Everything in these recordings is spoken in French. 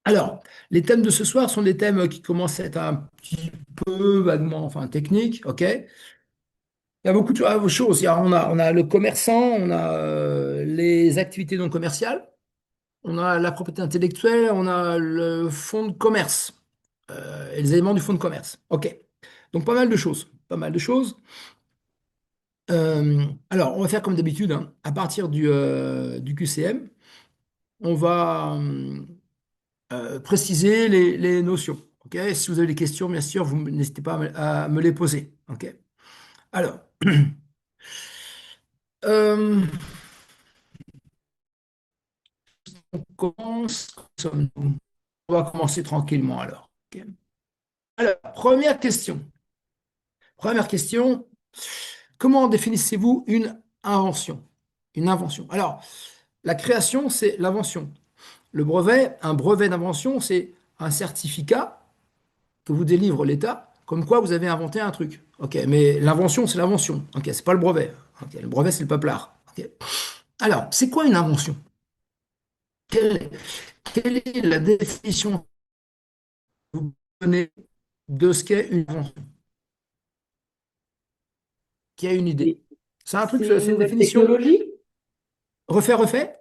Alors, les thèmes de ce soir sont des thèmes qui commencent à être un petit peu vaguement, enfin, techniques, ok? Il y a beaucoup de choses. On a le commerçant, on a les activités non commerciales, on a la propriété intellectuelle, on a le fonds de commerce et les éléments du fonds de commerce. Ok. Donc, pas mal de choses. Pas mal de choses. Alors, on va faire comme d'habitude, hein. À partir du QCM, on va préciser les notions. Ok. Si vous avez des questions, bien sûr, vous n'hésitez pas à me les poser. Ok. Alors, euh, on commence. Sommes-nous. On va commencer tranquillement alors. Ok. Alors, première question. Première question. Comment définissez-vous une invention? Une invention. Alors, la création, c'est l'invention. Le brevet, un brevet d'invention, c'est un certificat que vous délivre l'État, comme quoi vous avez inventé un truc. Ok, mais l'invention, c'est l'invention. Ok, c'est pas le brevet. Ok, le brevet, c'est le peuplard. Ok. Alors, c'est quoi une invention? Quelle, quelle est la définition que vous donnez de ce qu'est une invention? Qui a une idée? C'est C'est un truc, c'est une c'est une nouvelle définition. technologie? Refait, refait.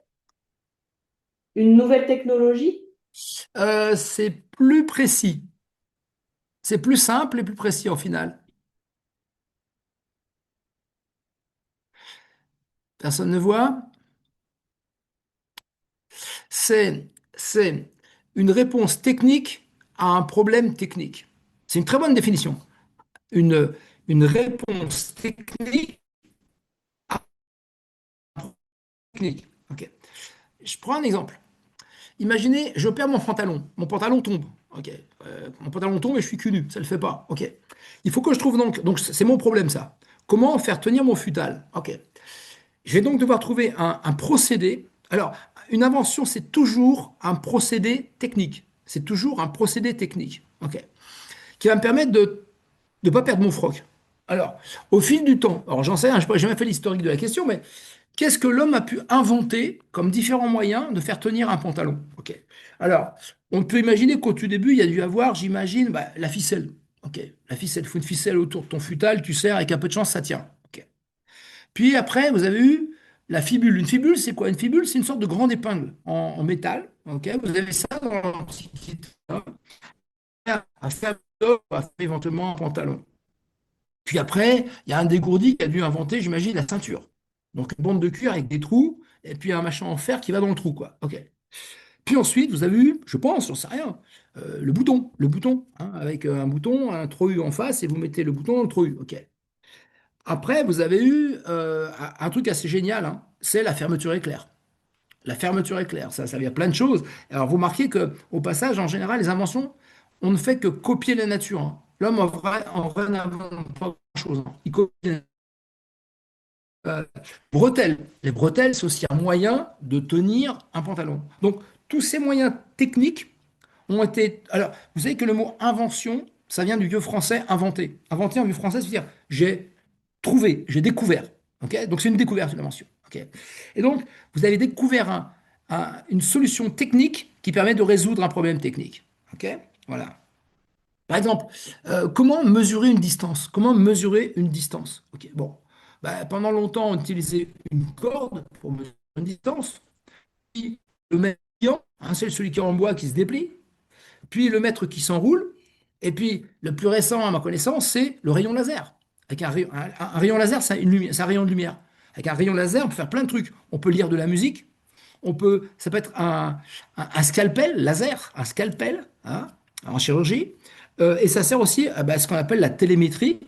Une nouvelle technologie? C'est plus précis. C'est plus simple et plus précis au final. Personne ne voit? C'est une réponse technique à un problème technique. C'est une très bonne définition. Une, une réponse technique à un technique. Ok. Je prends un exemple. Imaginez, je perds mon pantalon. Mon pantalon tombe. Ok. Mon pantalon tombe et je suis cul nu. Ça ne le fait pas. Ok. Il faut que je trouve donc c'est mon problème ça. Comment faire tenir mon futal? Ok. Je vais donc devoir trouver un procédé. Alors, une invention, c'est toujours un procédé technique. C'est toujours un procédé technique. Ok. Qui va me permettre de ne pas perdre mon froc. Alors, au fil du temps, alors j'en sais rien, je n'ai jamais fait l'historique de la question, mais qu'est-ce que l'homme a pu inventer comme différents moyens de faire tenir un pantalon? Ok. Alors, on peut imaginer qu'au tout début, il y a dû avoir, j'imagine, bah, la ficelle. Ok. La ficelle, il faut une ficelle autour de ton futal, tu serres, avec un peu de chance, ça tient. Ok. Puis après, vous avez eu la fibule. Une fibule, c'est quoi? Une fibule, c'est une sorte de grande épingle en métal. Ok. Vous avez ça dans l'Antiquité, hein, à faire éventuellement un pantalon. Puis après, il y a un dégourdi qui a dû inventer, j'imagine, la ceinture. Donc une bande de cuir avec des trous, et puis un machin en fer qui va dans le trou, quoi. OK. Puis ensuite, vous avez eu, je pense, j'en sais rien, le bouton, hein, avec un bouton, un trou en face, et vous mettez le bouton dans le trou. OK. Après, vous avez eu un truc assez génial, hein, c'est la fermeture éclair. La fermeture éclair, ça vient plein de choses. Alors, vous marquez que, au passage, en général, les inventions, on ne fait que copier la nature, hein. L'homme, en vrai n'invente pas grand-chose, hein. Il copie la euh, bretelles. Les bretelles, c'est aussi un moyen de tenir un pantalon. Donc, tous ces moyens techniques ont été. Alors, vous savez que le mot invention, ça vient du vieux français inventer. Inventer en vieux français, c'est-à-dire j'ai trouvé, j'ai découvert. Ok. Donc, c'est une découverte, une invention. Ok. Et donc, vous avez découvert une solution technique qui permet de résoudre un problème technique. Ok. Voilà. Par exemple, comment mesurer une distance? Comment mesurer une distance? Ok, bon. Bah, pendant longtemps, on utilisait une corde pour mesurer une distance. Puis le mètre pliant, hein, c'est celui qui est en bois qui se déplie. Puis le mètre qui s'enroule. Et puis le plus récent, à ma connaissance, c'est le rayon laser. Avec un rayon laser, c'est un rayon de lumière. Avec un rayon laser, on peut faire plein de trucs. On peut lire de la musique. Ça peut être un scalpel laser, un scalpel, hein, en chirurgie. Et ça sert aussi à ce qu'on appelle la télémétrie,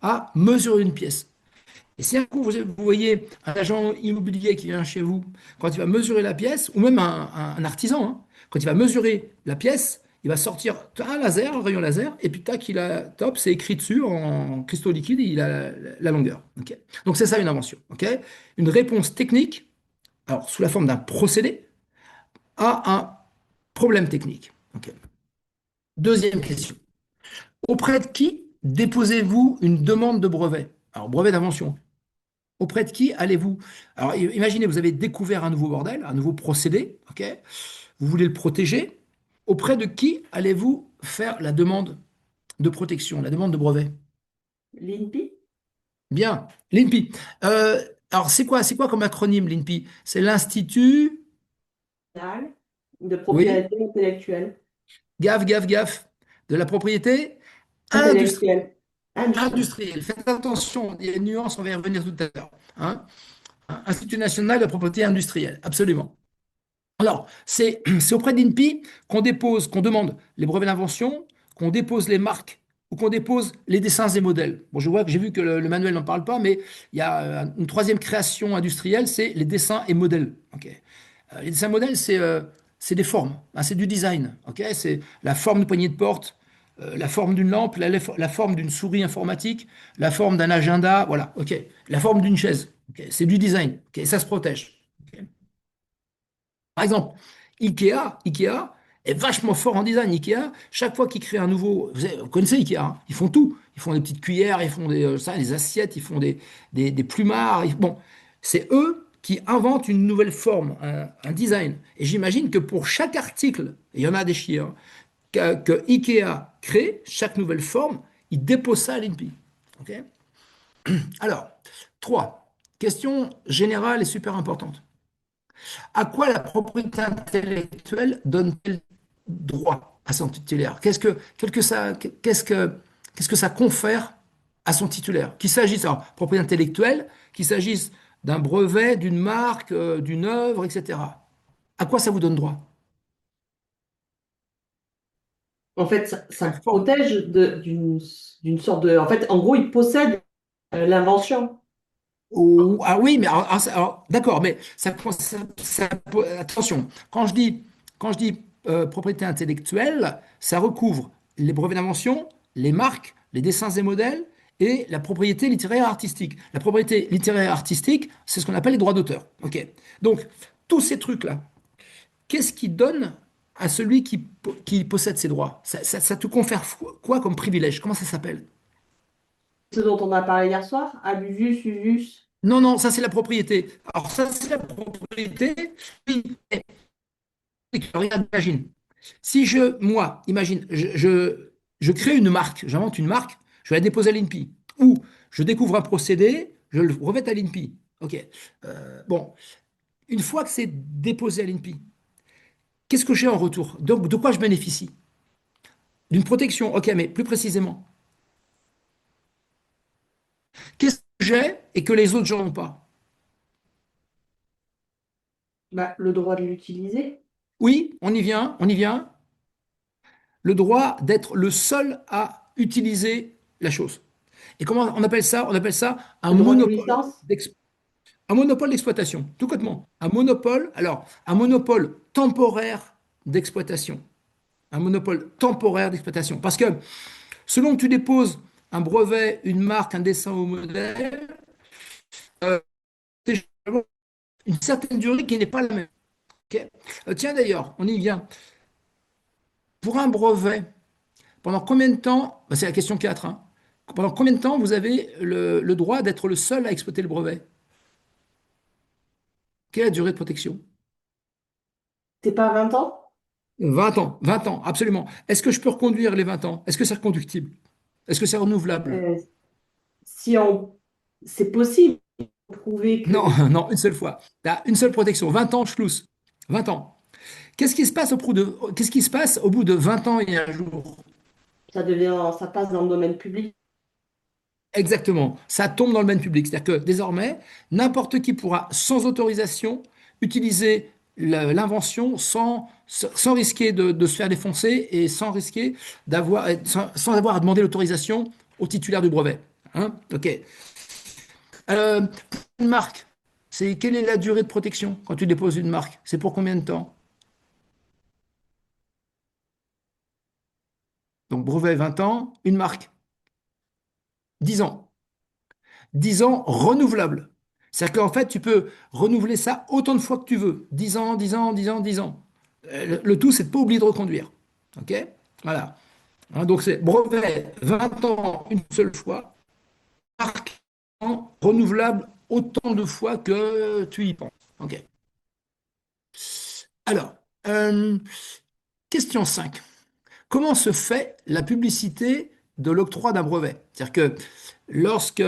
à mesurer une pièce. Et si un coup vous voyez un agent immobilier qui vient chez vous, quand il va mesurer la pièce, ou même un artisan, hein, quand il va mesurer la pièce, il va sortir un laser, un rayon laser, et puis tac, top, c'est écrit dessus en cristaux liquides, et il a la longueur. Ok. Donc c'est ça une invention. Ok. Une réponse technique, alors sous la forme d'un procédé, à un problème technique. Ok. Deuxième question. Auprès de qui déposez-vous une demande de brevet? Alors, brevet d'invention. Auprès de qui allez-vous? Alors, imaginez, vous avez découvert un nouveau bordel, un nouveau procédé, ok? Vous voulez le protéger, Auprès de qui allez-vous faire la demande de protection, la demande de brevet? L'INPI? Bien, l'INPI. Alors, c'est quoi comme acronyme, l'INPI? C'est l'Institut, De oui, propriété intellectuelle. gaffe, gaffe, gaffe, de la propriété industrielle. Intellectuelle. Industrielle. Industrielle. Faites attention, il y a une nuance, on va y revenir tout à l'heure. Hein. Institut national de la propriété industrielle, absolument. Alors, c'est auprès d'INPI qu'on dépose, qu'on demande les brevets d'invention, qu'on dépose les marques ou qu'on dépose les dessins et modèles. Bon, je vois que j'ai vu que le manuel n'en parle pas, mais il y a une troisième création industrielle, c'est les dessins et modèles. Ok. Les dessins et modèles, c'est des formes, hein, c'est du design. Ok. C'est la forme de poignée de porte, la forme d'une lampe, la forme d'une souris informatique, la forme d'un agenda, voilà. Ok. La forme d'une chaise. Ok. C'est du design. Ok. Ça se protège. Ok. Par exemple, Ikea est vachement fort en design. Ikea, chaque fois qu'ils créent un nouveau, vous connaissez Ikea, hein, ils font tout. Ils font des petites cuillères, ils font des assiettes, ils font des plumards. Bon, c'est eux qui inventent une nouvelle forme, un design. Et j'imagine que pour chaque article, et il y en a des chiens, que Ikea crée, chaque nouvelle forme, ils déposent ça à l'INPI. OK. Alors, 3. Question générale et super importante. À quoi la propriété intellectuelle donne-t-elle droit à son titulaire? Qu'est-ce que ça confère à son titulaire? Qu'il s'agisse de propriété intellectuelle, qu'il s'agisse d'un brevet, d'une marque, d'une œuvre, etc. À quoi ça vous donne droit? En fait, ça La me forme. protège d'une sorte de. En fait, en gros, il possède l'invention. Ah oui, mais d'accord, mais attention, quand je dis propriété intellectuelle, ça recouvre les brevets d'invention, les marques, les dessins et modèles et la propriété littéraire artistique. La propriété littéraire artistique, c'est ce qu'on appelle les droits d'auteur. Ok. Donc, tous ces trucs-là, qu'est-ce qui donne à celui qui possède ces droits? Ça te confère quoi comme privilège? Comment ça s'appelle? Ce dont on a parlé hier soir, abusus, usus. Non, non, ça c'est la propriété. Alors ça c'est la propriété. Oui, regarde, imagine. Si imagine, je crée une marque, j'invente une marque, je vais la déposer à l'INPI. Ou je découvre un procédé, je le revête à l'INPI. OK. Bon, une fois que c'est déposé à l'INPI, qu'est-ce que j'ai en retour? Donc, de quoi je bénéficie? D'une protection. OK, mais plus précisément, qu'est-ce que j'ai et que les autres gens n'ont pas? Bah, le droit de l'utiliser. Oui, on y vient, on y vient. Le droit d'être le seul à utiliser la chose. Et comment on appelle ça? On appelle ça Le droit de licence. un monopole d'exploitation, tout complètement. Un monopole, alors, un monopole temporaire d'exploitation. Un monopole temporaire d'exploitation. Parce que selon que tu déposes un brevet, une marque, un dessin au modèle, euh, c'est une certaine durée qui n'est pas la même. Ok. Tiens d'ailleurs, on y vient. Pour un brevet, pendant combien de temps, bah, c'est la question 4, hein, pendant combien de temps vous avez le droit d'être le seul à exploiter le brevet? Quelle est la durée de protection? C'est pas 20 ans? 20 ans, absolument. Est-ce que je peux reconduire les 20 ans? Est-ce que c'est reconductible? Est-ce que c'est renouvelable? Euh, si on. C'est possible de prouver Non, que non, une seule fois. T'as une seule protection. 20 ans, schluss. 20 ans. Qu'est-ce qui se passe au bout de 20 ans et un jour? ça passe dans le domaine public. Exactement. Ça tombe dans le domaine public. C'est-à-dire que désormais, n'importe qui pourra, sans autorisation, utiliser l'invention sans risquer de se faire défoncer et sans risquer sans avoir à demander l'autorisation au titulaire du brevet. Hein? OK. Une marque, quelle est la durée de protection quand tu déposes une marque? C'est pour combien de temps? Donc brevet 20 ans, une marque 10 ans. 10 ans renouvelable. C'est-à-dire qu'en fait, tu peux renouveler ça autant de fois que tu veux. 10 ans, 10 ans, 10 ans, 10 ans. Le tout, c'est de pas oublier de reconduire. OK? Voilà. Hein, donc c'est brevet 20 ans une seule fois, marque renouvelable autant de fois que tu y penses. OK. Alors, euh, Question 5. Comment se fait la publicité de l'octroi d'un brevet? C'est-à-dire que lorsque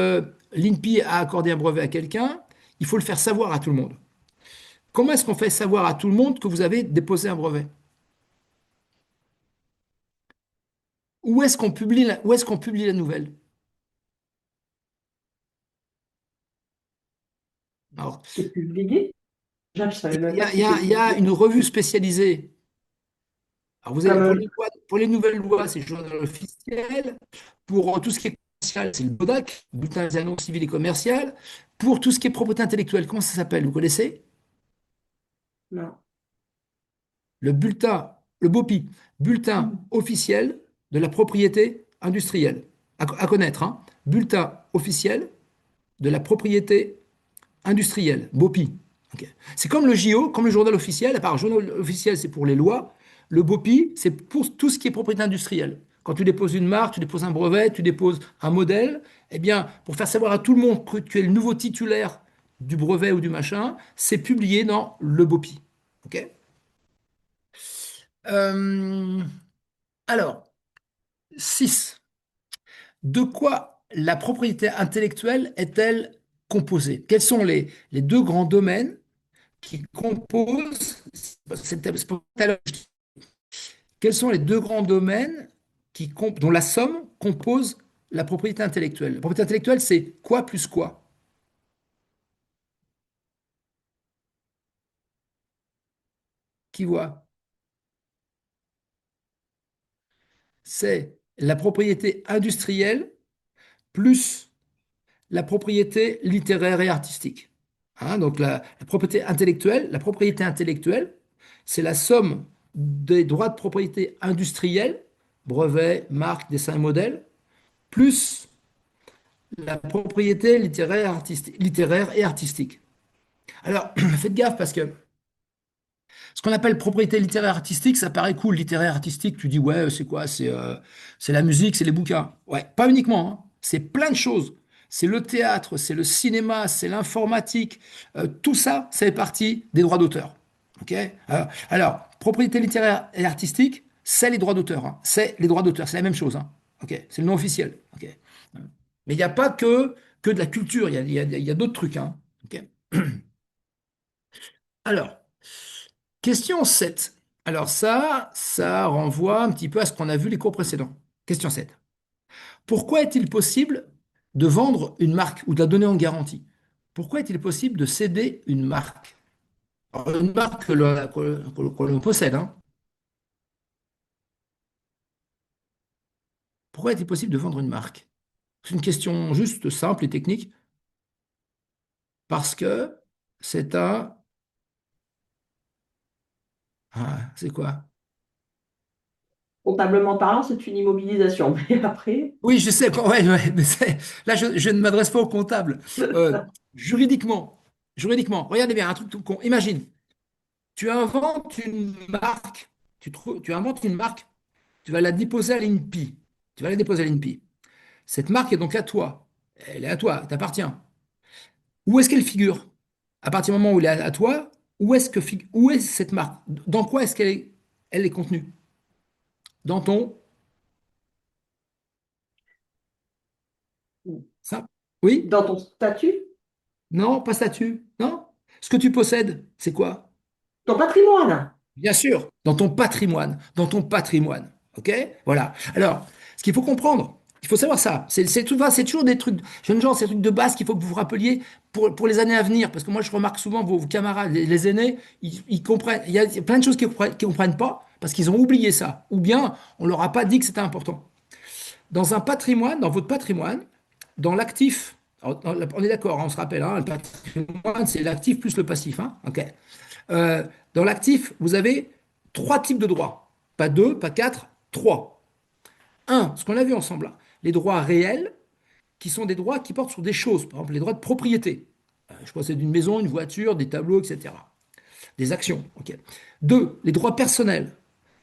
l'INPI a accordé un brevet à quelqu'un, il faut le faire savoir à tout le monde. Comment est-ce qu'on fait savoir à tout le monde que vous avez déposé un brevet? Où est-ce qu'on publie la nouvelle? Alors, C'est publié. Déjà, je savais même pas que c'était il y a publié. une revue spécialisée. Alors, vous avez, Comme pour les nouvelles lois, c'est le journal officiel. Pour tout ce qui est commercial, c'est le BODAC, Bulletin des annonces civiles et commerciales. Pour tout ce qui est propriété intellectuelle, comment ça s'appelle? Vous connaissez? non. Le bulletin, le BOPI, Bulletin officiel de la propriété industrielle. À connaître, hein. Bulletin officiel de la propriété industrielle, BOPI. Ok. C'est comme le JO, comme le journal officiel, à part le journal officiel, c'est pour les lois. Le BOPI, c'est pour tout ce qui est propriété industrielle. Quand tu déposes une marque, tu déposes un brevet, tu déposes un modèle, eh bien, pour faire savoir à tout le monde que tu es le nouveau titulaire du brevet ou du machin, c'est publié dans le BOPI. Ok. Euh, alors, 6. De quoi la propriété intellectuelle est-elle composée? Quels sont les deux grands domaines qui composent, quels sont les deux grands domaines dont la somme compose la propriété intellectuelle? La propriété intellectuelle, c'est quoi plus quoi? Qui voit? C'est la propriété industrielle plus la propriété littéraire et artistique. Hein, donc la propriété intellectuelle, c'est la somme des droits de propriété industrielle, brevets, marques, dessins et modèles, plus la propriété littéraire et artistique. Alors, faites gaffe parce que ce qu'on appelle propriété littéraire artistique, ça paraît cool. Littéraire artistique, tu dis, ouais, c'est quoi? C'est la musique, c'est les bouquins. Ouais, pas uniquement, hein. C'est plein de choses. C'est le théâtre, c'est le cinéma, c'est l'informatique. Tout ça, ça fait partie des droits d'auteur. OK? Alors, propriété littéraire et artistique, c'est les droits d'auteur, hein. C'est les droits d'auteur, c'est la même chose, hein. OK? C'est le nom officiel. OK? Mais il n'y a pas que de la culture, il y a d'autres trucs, hein. OK? Alors, question 7. Alors ça renvoie un petit peu à ce qu'on a vu les cours précédents. Question 7. Pourquoi est-il possible de vendre une marque ou de la donner en garantie? Pourquoi est-il possible de céder une marque? Alors, une marque que l'on possède, hein. Pourquoi est-il possible de vendre une marque? C'est une question juste simple et technique parce que c'est un... c'est quoi? Comptablement parlant, c'est une immobilisation. Mais après, Oui, je sais, ouais, ouais, mais là, je ne m'adresse pas au comptable. Euh, juridiquement, regardez bien, un truc tout con. Imagine, tu inventes une marque, tu inventes une marque, tu vas la déposer à l'INPI. Tu vas la déposer à l'INPI. Cette marque est donc à toi. Elle est à toi, elle t'appartient. Où est-ce qu'elle figure? À partir du moment où elle est à toi, où est cette marque? Dans quoi est-ce elle est contenue? Dans ton... Ça? Oui? dans ton statut, Non, pas statut. Non? Ce que tu possèdes, c'est quoi? ton patrimoine. Bien sûr, dans ton patrimoine, dans ton patrimoine. OK? Voilà. Alors, ce qu'il faut comprendre, il faut savoir ça. C'est toujours des trucs, jeunes gens, c'est des trucs de base qu'il faut que vous vous rappeliez pour les années à venir. Parce que moi, je remarque souvent vos camarades, les aînés, ils comprennent. Il y a plein de choses qu'ils comprennent pas parce qu'ils ont oublié ça. Ou bien, on leur a pas dit que c'était important. Dans un patrimoine, dans votre patrimoine, dans l'actif, alors, on est d'accord, hein, on se rappelle, hein, le patrimoine, c'est l'actif plus le passif, hein, ok. Euh, dans l'actif, vous avez trois types de droits. Pas deux, pas quatre, trois. Un, ce qu'on a vu ensemble là, les droits réels, qui sont des droits qui portent sur des choses, par exemple les droits de propriété. Je possède une maison, une voiture, des tableaux, etc. Des actions. Ok. Deux, les droits personnels.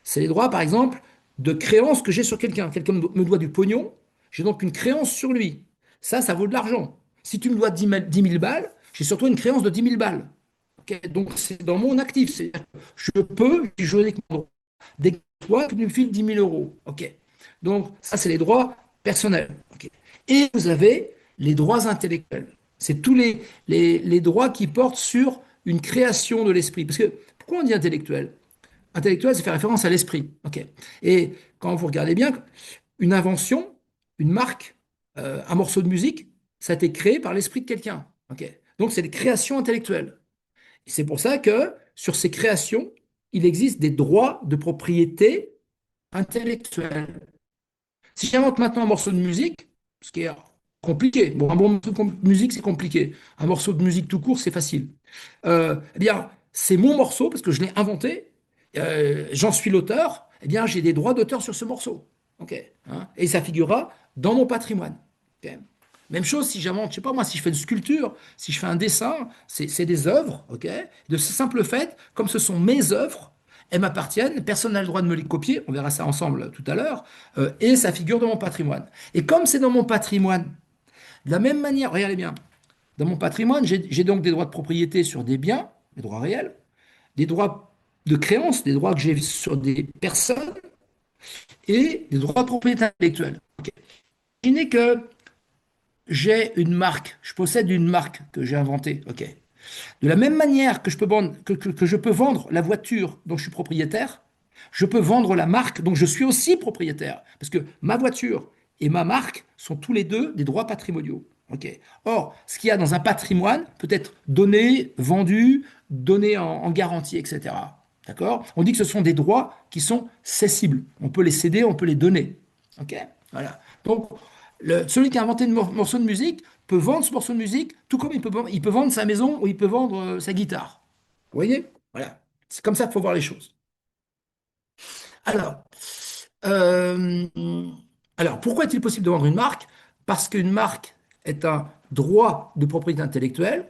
C'est les droits, par exemple, de créance que j'ai sur quelqu'un. Quelqu'un me doit du pognon, j'ai donc une créance sur lui. Ça vaut de l'argent. Si tu me dois 10 000 balles, j'ai surtout une créance de 10 000 balles. Ok. Donc c'est dans mon actif. Je peux juridiquement toi que tu me files 10 000 euros. OK. Donc, ça, c'est les droits personnels. OK. Et vous avez les droits intellectuels. C'est tous les droits qui portent sur une création de l'esprit. Parce que, pourquoi on dit intellectuel? Intellectuel, ça fait référence à l'esprit. OK. Et quand vous regardez bien, une invention, une marque, un morceau de musique, ça a été créé par l'esprit de quelqu'un. OK. Donc, c'est des créations intellectuelles. Et c'est pour ça que sur ces créations, il existe des droits de propriété intellectuelle. Si j'invente maintenant un morceau de musique, ce qui est compliqué, bon, un bon morceau de musique, c'est compliqué. Un morceau de musique tout court, c'est facile. Eh bien, c'est mon morceau parce que je l'ai inventé, j'en suis l'auteur, eh bien, j'ai des droits d'auteur sur ce morceau. OK, hein, et ça figurera dans mon patrimoine. OK. Même chose si j'invente, je sais pas moi, si je fais une sculpture, si je fais un dessin, c'est des œuvres, ok? De ce simple fait, comme ce sont mes œuvres, elles m'appartiennent, personne n'a le droit de me les copier, on verra ça ensemble tout à l'heure, et ça figure dans mon patrimoine. Et comme c'est dans mon patrimoine, de la même manière, regardez bien, dans mon patrimoine, j'ai donc des droits de propriété sur des biens, des droits réels, des droits de créance, des droits que j'ai sur des personnes, et des droits de propriété intellectuelle. Ok. Imaginez que j'ai une marque, je possède une marque que j'ai inventée, ok. De la même manière que je peux vendre la voiture dont je suis propriétaire, je peux vendre la marque dont je suis aussi propriétaire. Parce que ma voiture et ma marque sont tous les deux des droits patrimoniaux. Ok. Or, ce qu'il y a dans un patrimoine peut être donné, vendu, donné en garantie, etc. D'accord? On dit que ce sont des droits qui sont cessibles. On peut les céder, on peut les donner. Ok? Voilà. Donc, celui qui a inventé un morceau de musique peut vendre ce morceau de musique, tout comme il peut vendre sa maison ou il peut vendre sa guitare. Vous voyez? Voilà. C'est comme ça qu'il faut voir les choses. Alors, euh, alors, pourquoi est-il possible de vendre une marque? Parce qu'une marque est un droit de propriété intellectuelle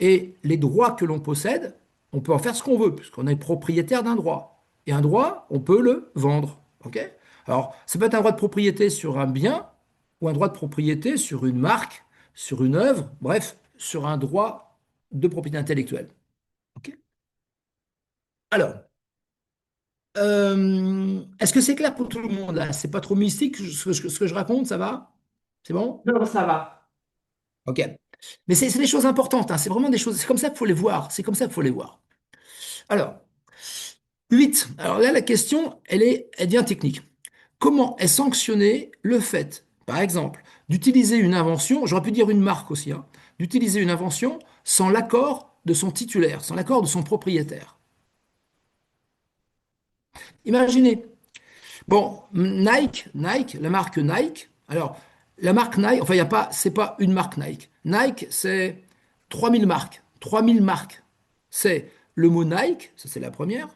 et les droits que l'on possède, on peut en faire ce qu'on veut, puisqu'on est propriétaire d'un droit. Et un droit, on peut le vendre. OK? Alors, ça peut être un droit de propriété sur un bien ou un droit de propriété sur une marque, sur une œuvre, bref, sur un droit de propriété intellectuelle. OK? Alors, est-ce que c'est clair pour tout le monde là? C'est pas trop mystique ce que je raconte, ça va? C'est bon? Non, ça va. OK. Mais c'est des choses importantes, hein. C'est vraiment des choses, c'est comme ça qu'il faut les voir. C'est comme ça qu'il faut les voir. Alors, 8. Alors là, la question, elle devient technique. Comment est sanctionné le fait, par exemple, d'utiliser une invention, j'aurais pu dire une marque aussi, hein, d'utiliser une invention sans l'accord de son titulaire, sans l'accord de son propriétaire? Imaginez, bon, Nike, la marque Nike. Alors, la marque Nike, enfin, il y a pas, c'est pas une marque Nike. Nike, c'est 3 000 marques. 3 000 marques. C'est le mot Nike, ça c'est la première.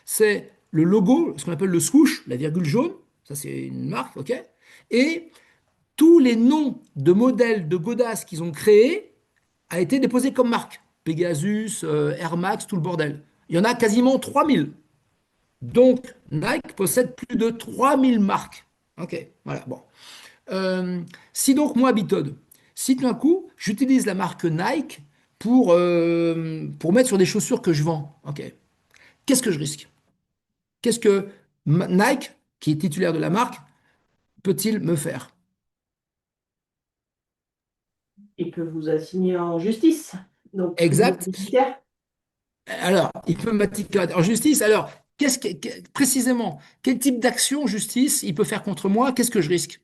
C'est le logo, ce qu'on appelle le swoosh, la virgule jaune. Ça c'est une marque, ok? Et tous les noms de modèles de godasses qu'ils ont créés a été déposé comme marque. Pegasus, Air Max, tout le bordel. Il y en a quasiment 3 000. Donc, Nike possède plus de 3 000 marques. OK, voilà, bon. Si donc, moi, Bitode, si tout d'un coup, j'utilise la marque Nike pour mettre sur des chaussures que je vends, OK, qu'est-ce que je risque? Qu'est-ce que Nike, qui est titulaire de la marque, peut-il me faire? Il peut vous assigner en justice, donc tribunal Exact. judiciaire. Alors, il peut m'attaquer en justice. Alors, précisément, quel type d'action justice il peut faire contre moi? Qu'est-ce que je risque?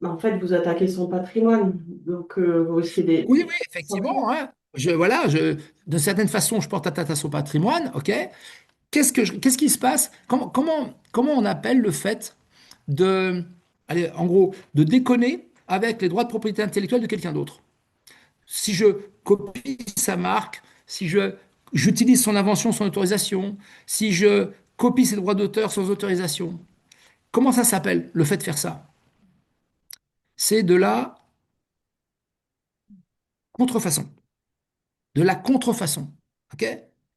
En fait, vous attaquez son patrimoine, donc vous risquez Oui, des oui, sanctions. effectivement, hein. De certaine façon, je porte atteinte à son patrimoine, ok? Qu'est-ce qui se passe? Comment on appelle le fait de, allez, en gros, de déconner avec les droits de propriété intellectuelle de quelqu'un d'autre? Si je copie sa marque, si j'utilise son invention sans autorisation, si je copie ses droits d'auteur sans autorisation, comment ça s'appelle, le fait de faire ça? C'est de la contrefaçon. De la contrefaçon. OK?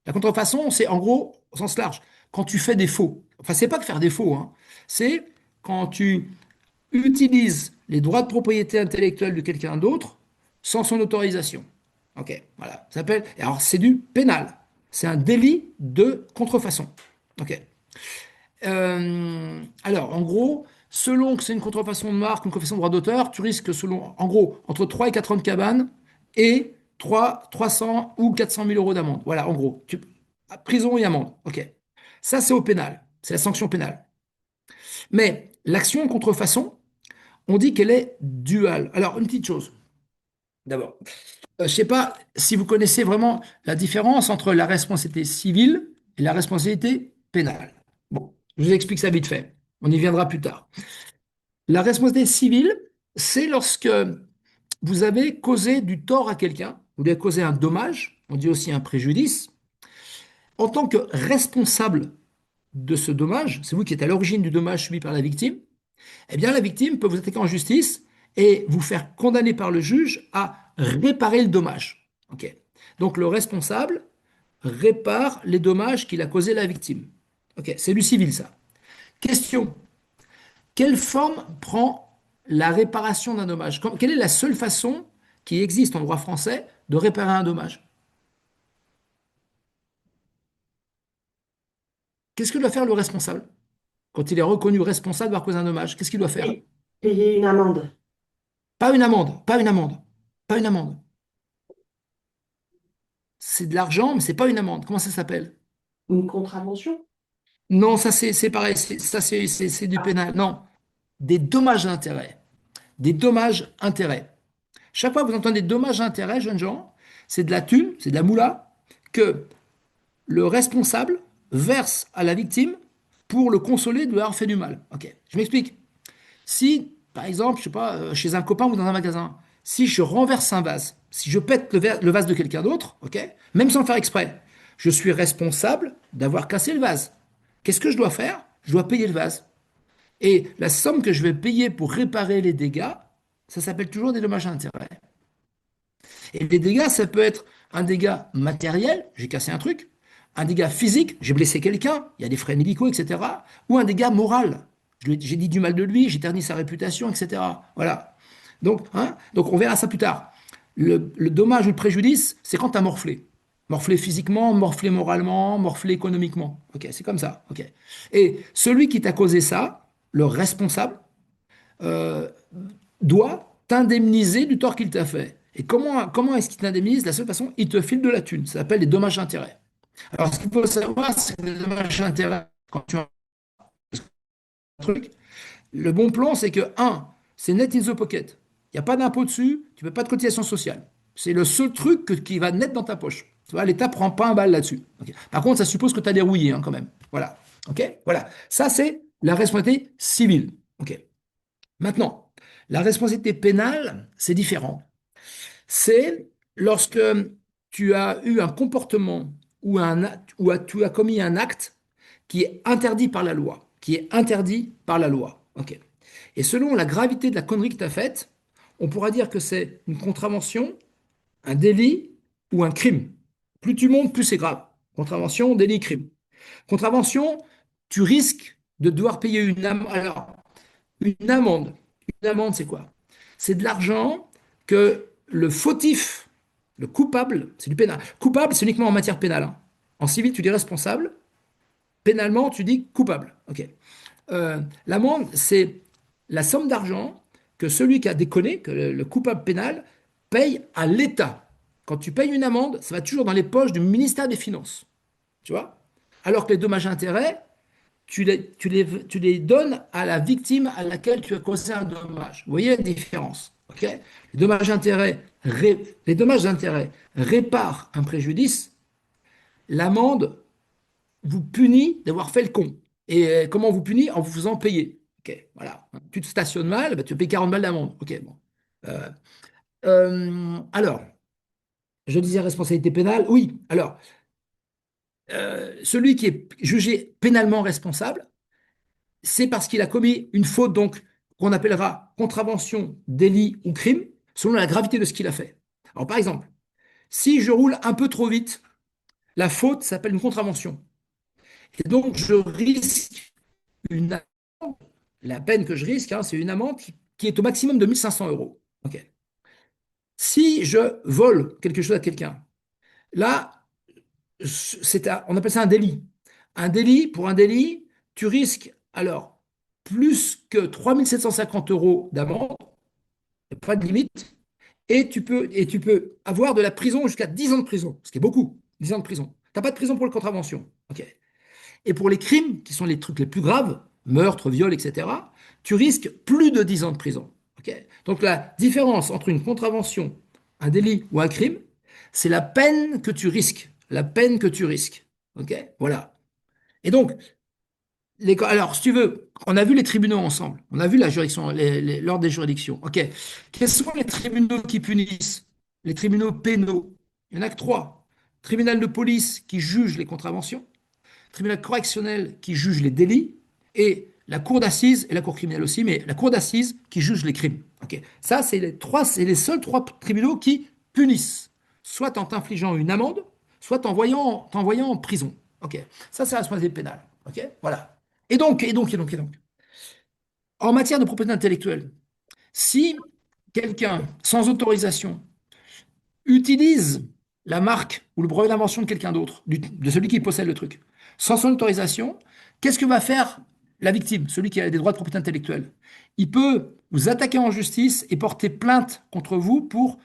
La contrefaçon, c'est en gros, au sens large, quand tu fais des faux. Enfin, c'est pas que faire des faux, hein. C'est quand tu utilises les droits de propriété intellectuelle de quelqu'un d'autre sans son autorisation. OK, voilà. Ça s'appelle. Et alors, c'est du pénal. C'est un délit de contrefaçon. OK. Alors, en gros, selon que c'est une contrefaçon de marque, une contrefaçon de droit d'auteur, tu risques, selon, en gros, entre 3 et 4 ans de cabane et 300 ou 400 000 euros d'amende. Voilà, en gros. Prison et amende. OK. Ça, c'est au pénal. C'est la sanction pénale. Mais l'action en contrefaçon, on dit qu'elle est duale. Alors, une petite chose, d'abord. Je ne sais pas si vous connaissez vraiment la différence entre la responsabilité civile et la responsabilité pénale. Bon, je vous explique ça vite fait. On y viendra plus tard. La responsabilité civile, c'est lorsque vous avez causé du tort à quelqu'un, vous lui avez causé un dommage, on dit aussi un préjudice. En tant que responsable de ce dommage, c'est vous qui êtes à l'origine du dommage subi par la victime, eh bien la victime peut vous attaquer en justice et vous faire condamner par le juge à réparer le dommage. Ok. Donc le responsable répare les dommages qu'il a causés à la victime. Ok, c'est du civil ça. Question, quelle forme prend la réparation d'un dommage? Quelle est la seule façon qui existe en droit français de réparer un dommage? Qu'est-ce que doit faire le responsable quand il est reconnu responsable d'avoir causé un dommage? Qu'est-ce qu'il doit faire? Payer une amende, Pas une amende, pas une amende, pas une amende. C'est de l'argent, mais c'est pas une amende. Comment ça s'appelle? une contravention. Non, ça c'est pareil, ça c'est du Ah, pénal. Non, des dommages d'intérêt. Des dommages intérêts. Chaque fois que vous entendez dommages intérêts, jeunes gens, c'est de la thune, c'est de la moula que le responsable verse à la victime pour le consoler de lui avoir fait du mal. Ok, je m'explique. Si, par exemple, je sais pas, chez un copain ou dans un magasin, si je renverse un vase, si je pète le vase de quelqu'un d'autre, ok, même sans le faire exprès, je suis responsable d'avoir cassé le vase. Qu'est-ce que je dois faire? Je dois payer le vase. Et la somme que je vais payer pour réparer les dégâts, ça s'appelle toujours des dommages à intérêts. Et les dégâts, ça peut être un dégât matériel, j'ai cassé un truc, un dégât physique, j'ai blessé quelqu'un, il y a des frais médicaux, etc. Ou un dégât moral, j'ai dit du mal de lui, j'ai terni sa réputation, etc. Voilà. Donc on verra ça plus tard. Le dommage ou le préjudice, c'est quand tu as morflé. Morflé physiquement, morflé moralement, morflé économiquement. Ok, c'est comme ça. Ok. Et celui qui t'a causé ça, le responsable, euh, doit t'indemniser du tort qu'il t'a fait. Et comment est-ce qu'il t'indemnise? La seule façon, il te file de la thune. Ça s'appelle les dommages intérêts. Alors, ce qu'il faut savoir, c'est que les dommages intérêts, quand tu as un truc, le bon plan, c'est que, un, c'est net in the pocket. Il n'y a pas d'impôt dessus, tu ne payes pas de cotisation sociale. C'est le seul truc qui va net dans ta poche. Tu vois, l'État ne prend pas un bal là-dessus. Ok. Par contre, ça suppose que tu as dérouillé hein, quand même. Voilà. OK? Voilà. Ça, c'est la responsabilité civile. OK. Maintenant, la responsabilité pénale, c'est différent. C'est lorsque tu as eu un comportement ou tu as commis un acte qui est interdit par la loi, qui est interdit par la loi. Ok. Et selon la gravité de la connerie que tu as faite, on pourra dire que c'est une contravention, un délit ou un crime. Plus tu montes, plus c'est grave. Contravention, délit, crime. Contravention, tu risques de devoir payer une amende. Alors, une amende. Une amende, c'est quoi? C'est de l'argent que le fautif, le coupable, c'est du pénal. Coupable, c'est uniquement en matière pénale. Hein. En civil, tu dis responsable. Pénalement, tu dis coupable. OK. L'amende, c'est la somme d'argent que celui qui a déconné, que le coupable pénal, paye à l'État. Quand tu payes une amende, ça va toujours dans les poches du ministère des Finances. Tu vois? Alors que les dommages et intérêts, tu les donnes à la victime à laquelle tu as causé un dommage. Vous voyez la différence, ok? Les dommages d'intérêt réparent un préjudice, l'amende vous punit d'avoir fait le con. Et comment on vous punit? En vous faisant payer. Ok, voilà. Tu te stationnes mal, bah, tu payes 40 balles d'amende. Ok, bon. Euh, alors, je disais responsabilité pénale. Oui, alors, celui qui est jugé pénalement responsable, c'est parce qu'il a commis une faute donc qu'on appellera contravention, délit ou crime, selon la gravité de ce qu'il a fait. Alors par exemple, si je roule un peu trop vite, la faute s'appelle une contravention. Et donc je risque une amende. La peine que je risque, hein, c'est une amende qui est au maximum de 1500 euros. Ok. Si je vole quelque chose à quelqu'un, là, on appelle ça un délit. Un délit, pour un délit, tu risques alors plus que 3 750 € d'amende, pas de limite, et tu peux avoir de la prison jusqu'à 10 ans de prison, ce qui est beaucoup, 10 ans de prison. Tu n'as pas de prison pour la contravention. Ok. Et pour les crimes, qui sont les trucs les plus graves, meurtre, viol, etc., tu risques plus de 10 ans de prison. Ok. Donc la différence entre une contravention, un délit ou un crime, c'est la peine que tu risques. La peine que tu risques. Ok. Voilà. Et donc, alors, si tu veux, on a vu les tribunaux ensemble. On a vu la juridiction, l'ordre des juridictions. OK. Quels sont les tribunaux qui punissent? Les tribunaux pénaux. Il n'y en a que trois. Tribunal de police qui juge les contraventions, tribunal correctionnel qui juge les délits, et la cour d'assises, et la cour criminelle aussi, mais la cour d'assises qui juge les crimes. OK. Ça, c'est les seuls trois tribunaux qui punissent, soit en t'infligeant une amende, soit t'envoyant en prison. OK. Ça, c'est la responsabilité pénale. OK. Voilà. Et donc, en matière de propriété intellectuelle, si quelqu'un, sans autorisation, utilise la marque ou le brevet d'invention de quelqu'un d'autre, de celui qui possède le truc, sans son autorisation, qu'est-ce que va faire la victime, celui qui a des droits de propriété intellectuelle? Il peut vous attaquer en justice et porter plainte contre vous pour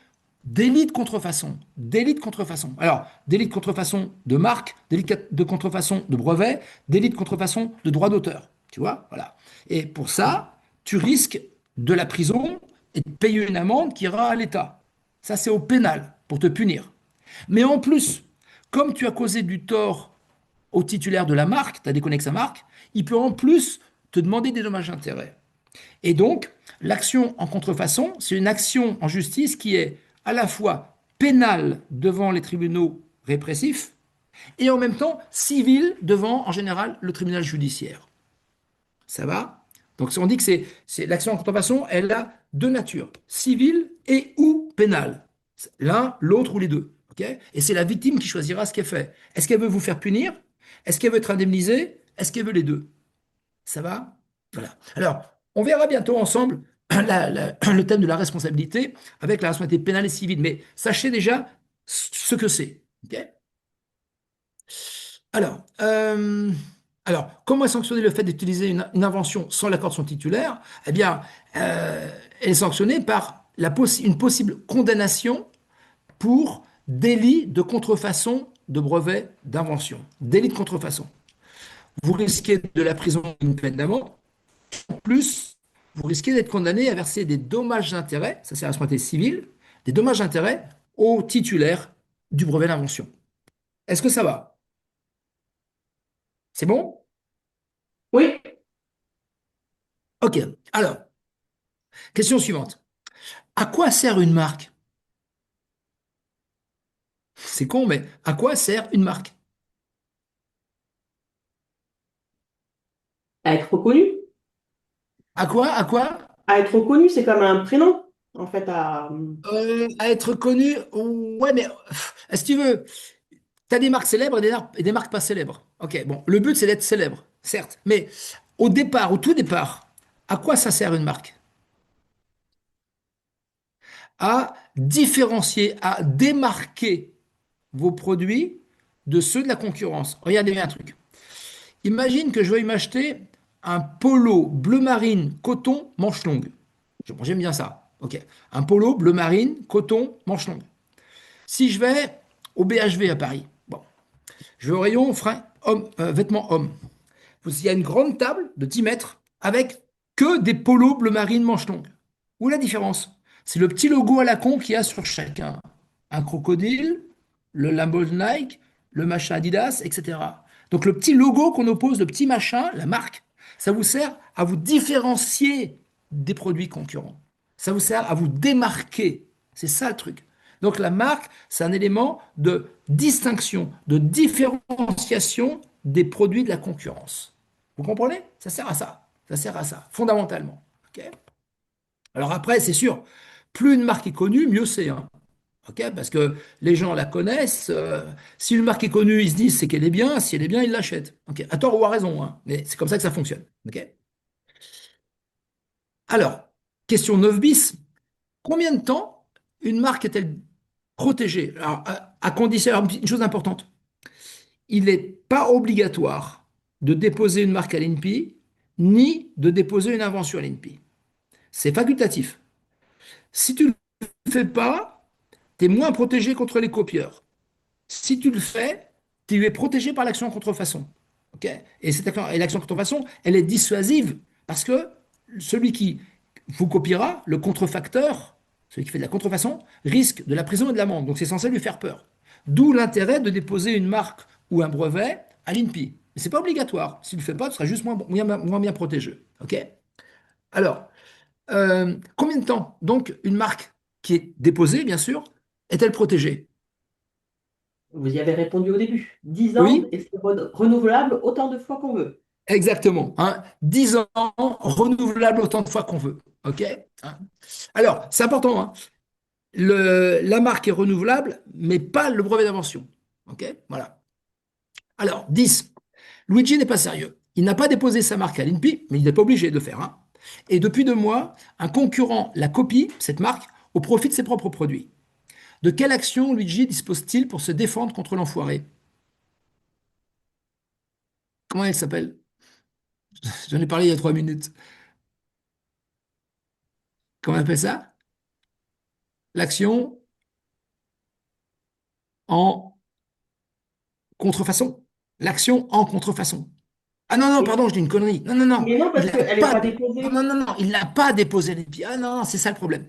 délit de contrefaçon. Délit de contrefaçon. Alors, délit de contrefaçon de marque, délit de contrefaçon de brevet, délit de contrefaçon de droit d'auteur. Tu vois? Voilà. Et pour ça, tu risques de la prison et de payer une amende qui ira à l'État. Ça, c'est au pénal pour te punir. Mais en plus, comme tu as causé du tort au titulaire de la marque, tu as déconné avec sa marque, il peut en plus te demander des dommages d'intérêt. Et donc, l'action en contrefaçon, c'est une action en justice qui est à la fois pénale devant les tribunaux répressifs et en même temps civile devant, en général, le tribunal judiciaire. Ça va? Donc, on dit que c'est l'action en contrefaçon, elle a deux natures, civile et ou pénale. L'un, l'autre ou les deux. Ok. Et c'est la victime qui choisira ce qu'elle fait. Est-ce qu'elle veut vous faire punir? Est-ce qu'elle veut être indemnisée? Est-ce qu'elle veut les deux? Ça va? Voilà. Alors, on verra bientôt ensemble le thème de la responsabilité avec la responsabilité pénale et civile. Mais sachez déjà ce que c'est. Ok. Alors, comment est sanctionné le fait d'utiliser une invention sans l'accord de son titulaire? Eh bien, elle est sanctionnée par une possible condamnation pour délit de contrefaçon de brevet d'invention. Délit de contrefaçon. Vous risquez de la prison et une peine d'amende. En plus, vous risquez d'être condamné à verser des dommages d'intérêt, ça c'est la responsabilité civile, des dommages d'intérêt au titulaire du brevet d'invention. Est-ce que ça va? C'est bon? Oui, Ok. Alors, question suivante. À quoi sert une marque? C'est con, mais à quoi sert une marque? à être reconnu. À quoi? À quoi? À être reconnu, c'est comme un prénom, en fait. À être connu? Ouais, mais est-ce que tu veux? Tu as des marques célèbres et des marques pas célèbres. Ok, bon, le but c'est d'être célèbre, certes. Mais au départ, au tout départ, à quoi ça sert une marque? À différencier, à démarquer vos produits de ceux de la concurrence. Regardez bien un truc. Imagine que je veuille m'acheter un polo bleu marine coton manche longue. Bon, j'aime bien ça. Ok. Un polo bleu marine coton manche longue. Si je vais au BHV à Paris, bon, je vais au rayon vêtements hommes. Il y a une grande table de 10 mètres avec que des polos bleu marine manche longue. Où est la différence? C'est le petit logo à la con qu'il y a sur chacun. Un crocodile, le lambeau Nike, le machin Adidas, etc. Donc le petit logo qu'on oppose, le petit machin, la marque, ça vous sert à vous différencier des produits concurrents. Ça vous sert à vous démarquer. C'est ça le truc. Donc la marque, c'est un élément de distinction, de différenciation des produits de la concurrence. Vous comprenez? Ça sert à ça. Ça sert à ça, fondamentalement. Ok. Alors après, c'est sûr, plus une marque est connue, mieux c'est, hein. Ok. Parce que les gens la connaissent. Si une marque est connue, ils se disent c'est qu'elle est bien. Si elle est bien, ils l'achètent. Ok. À tort ou à raison, hein. Mais c'est comme ça que ça fonctionne. Ok. Alors, question 9 bis. Combien de temps une marque est-elle protégée? Alors, à condition, alors, une chose importante. il n'est pas obligatoire de déposer une marque à l'INPI, ni de déposer une invention à l'INPI. C'est facultatif. Si tu ne le fais pas, tu es moins protégé contre les copieurs. Si tu le fais, tu es protégé par l'action en contrefaçon. Ok. Et l'action en contrefaçon, elle est dissuasive parce que celui qui vous copiera, le contrefacteur, celui qui fait de la contrefaçon, risque de la prison et de l'amende. Donc c'est censé lui faire peur. D'où l'intérêt de déposer une marque ou un brevet à l'INPI. Mais ce n'est pas obligatoire. Si tu ne le fais pas, tu seras juste moins bien protégé. Ok. Alors, combien de temps, donc, une marque qui est déposée, bien sûr, est-elle protégée? Vous y avez répondu au début. 10 ans Oui, et c'est renouvelable autant de fois qu'on veut. exactement. Hein. 10 ans, renouvelable autant de fois qu'on veut. OK? Hein. Alors, c'est important. Hein. La marque est renouvelable, mais pas le brevet d'invention. OK? Voilà. Alors, 10. Luigi n'est pas sérieux. Il n'a pas déposé sa marque à l'INPI, mais il n'est pas obligé de le faire. Hein. Et depuis 2 mois, un concurrent la copie, cette marque, au profit de ses propres produits. De quelle action Luigi dispose-t-il pour se défendre contre l'enfoiré? Comment elle s'appelle? J'en ai parlé il y a 3 minutes. Comment on appelle ça? L'action en contrefaçon. L'action en contrefaçon. Ah non, non, Et- pardon, je dis une connerie. Non, non, non, mais non, il parce n'a qu'elle n'est pas. pas Non, non, déposée. non, non, il n'a pas déposé les pieds. Ah non, c'est ça le problème.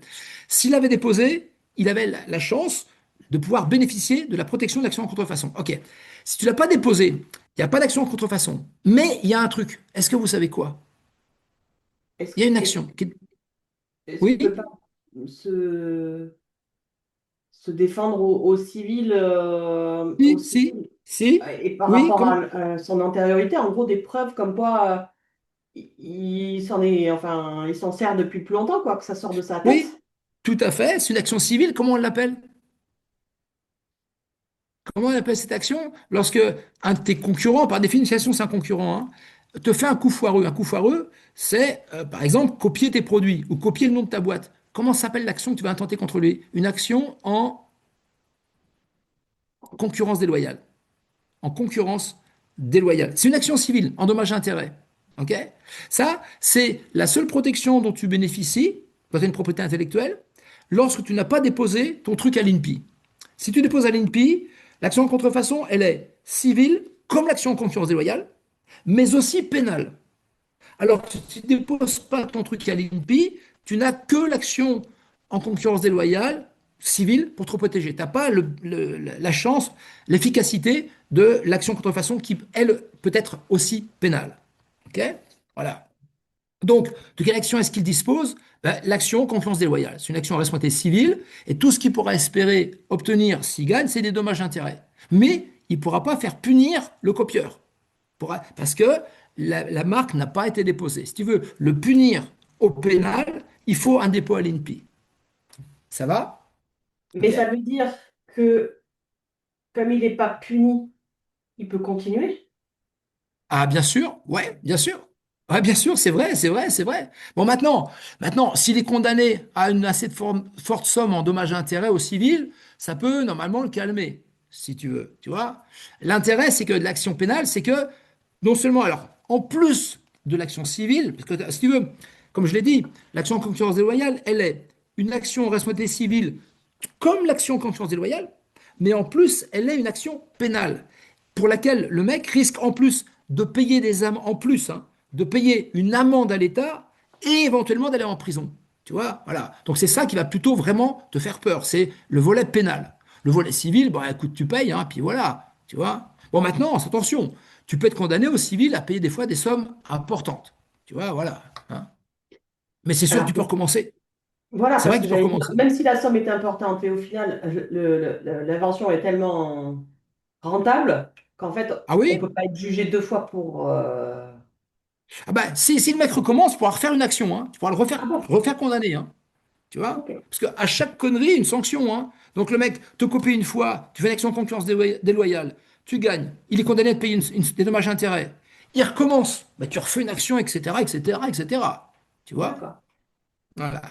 S'il avait déposé, il avait la chance de pouvoir bénéficier de la protection de l'action en contrefaçon. Ok. Si tu l'as pas déposé, il n'y a pas d'action en contrefaçon. Mais il y a un truc. Est-ce que vous savez quoi? Est-ce Il y a une est-ce- action. est-ce qu'il ne peut Oui, pas se défendre au civil, si, si, si, et par oui, rapport comment? à son antériorité, en gros, des preuves comme quoi il s'en sert depuis plus longtemps, quoi, que ça sort de sa Oui, tête. tout à fait. C'est une action civile. Comment on l'appelle? Comment on appelle cette action? Lorsque un de tes concurrents, par définition, c'est un concurrent, hein, te fait un coup foireux. Un coup foireux, c'est, par exemple, copier tes produits ou copier le nom de ta boîte. Comment s'appelle l'action que tu vas intenter contre lui? Une action en concurrence déloyale. En concurrence déloyale. C'est une action civile, en dommage à intérêt. OK? Ça, c'est la seule protection dont tu bénéficies quand tu as une propriété intellectuelle lorsque tu n'as pas déposé ton truc à l'INPI. Si tu déposes à l'INPI, l'action en contrefaçon, elle est civile, comme l'action en concurrence déloyale, mais aussi pénale. Alors, si tu ne déposes pas ton truc à l'INPI, tu n'as que l'action en concurrence déloyale, civile, pour te protéger. Tu n'as pas la chance, l'efficacité de l'action contrefaçon qui, elle, peut être aussi pénale. OK? Voilà. Donc, de quelle action est-ce qu'il dispose? Ben, l'action concurrence déloyale. C'est une action en responsabilité civile, et tout ce qu'il pourra espérer obtenir s'il gagne, c'est des dommages-intérêts. Mais il ne pourra pas faire punir le copieur. Parce que la marque n'a pas été déposée. Si tu veux le punir au pénal, il faut un dépôt à l'INPI. Ça va? Mais OK? ça veut dire que comme il n'est pas puni, il peut continuer. Ah, bien sûr, ouais, bien sûr. Ouais, bien sûr, c'est vrai, c'est vrai, c'est vrai. Bon, maintenant, s'il est condamné à une assez forte somme en dommages et intérêts au civil, ça peut normalement le calmer, si tu veux, tu vois. L'intérêt, c'est que de l'action pénale, c'est que non seulement, alors, en plus de l'action civile, parce que si tu veux, comme je l'ai dit, l'action en concurrence déloyale, elle est une action en responsabilité civile comme l'action en concurrence déloyale, mais en plus, elle est une action pénale pour laquelle le mec risque en plus de payer des amendes, en plus, hein, de payer une amende à l'État et éventuellement d'aller en prison. Tu vois, voilà. Donc c'est ça qui va plutôt vraiment te faire peur, c'est le volet pénal. Le volet civil, bon, écoute, tu payes, hein, puis voilà, tu vois. Bon, maintenant, attention, tu peux être condamné au civil à payer des fois des sommes importantes. Tu vois, voilà. Hein. Mais c'est sûr que Alors, tu peux recommencer. voilà, C'est parce vrai que que tu peux j'allais dire, recommencer. même si la somme est importante, et au final, l'invention est tellement rentable qu'en fait, Ah on ne oui? peut pas être jugé 2 fois pour. Ah bah, si le mec recommence, tu pourras refaire une action, hein. Tu pourras le Ah refaire, bon? refaire condamner, hein. Tu vois? Ok. Parce qu'à chaque connerie, une sanction, hein. Donc le mec te copie une fois, tu fais une action de concurrence déloyale, tu gagnes, il est condamné à te payer des dommages-intérêts. Il recommence, bah, tu refais une action, etc., etc., etc. Tu vois? D'accord. Voilà.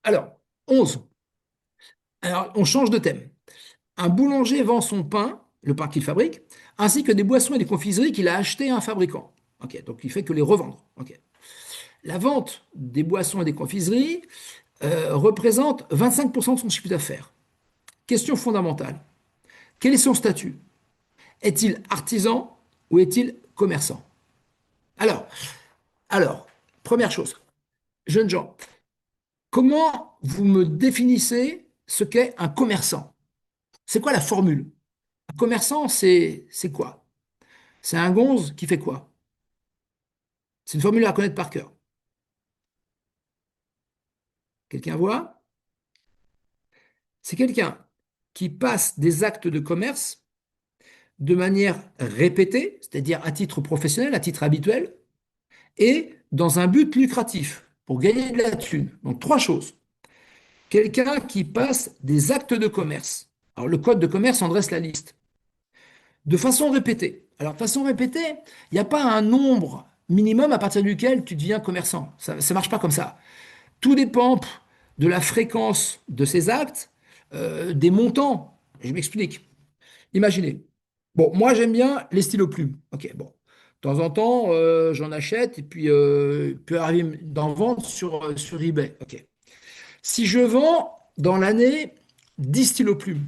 Alors, 11. Alors, on change de thème. Un boulanger vend son pain, le pain qu'il fabrique, ainsi que des boissons et des confiseries qu'il a achetées à un fabricant. Ok, donc il fait que les revendre. Ok. La vente des boissons et des confiseries représente 25% de son chiffre d'affaires. Question fondamentale. Quel est son statut? Est-il artisan ou est-il commerçant? Alors, alors, première chose, jeunes gens, comment vous me définissez ce qu'est un commerçant? C'est quoi la formule? Un commerçant, c'est quoi? C'est un gonze qui fait quoi? C'est une formule à connaître par cœur. Quelqu'un voit? C'est quelqu'un qui passe des actes de commerce de manière répétée, c'est-à-dire à titre professionnel, à titre habituel, et dans un but lucratif, pour gagner de la thune. Donc trois choses. Quelqu'un qui passe des actes de commerce. Alors le code de commerce en dresse la liste. De façon répétée. Alors de façon répétée, il n'y a pas un nombre minimum à partir duquel tu deviens commerçant. Ça ne marche pas comme ça. Tout dépend de la fréquence de ces actes, des montants. Je m'explique. Imaginez. Bon, moi j'aime bien les stylos plumes. Ok, bon. De temps en temps, j'en achète et puis peut arriver d'en vendre sur eBay. Ok. Si je vends dans l'année 10 stylos plumes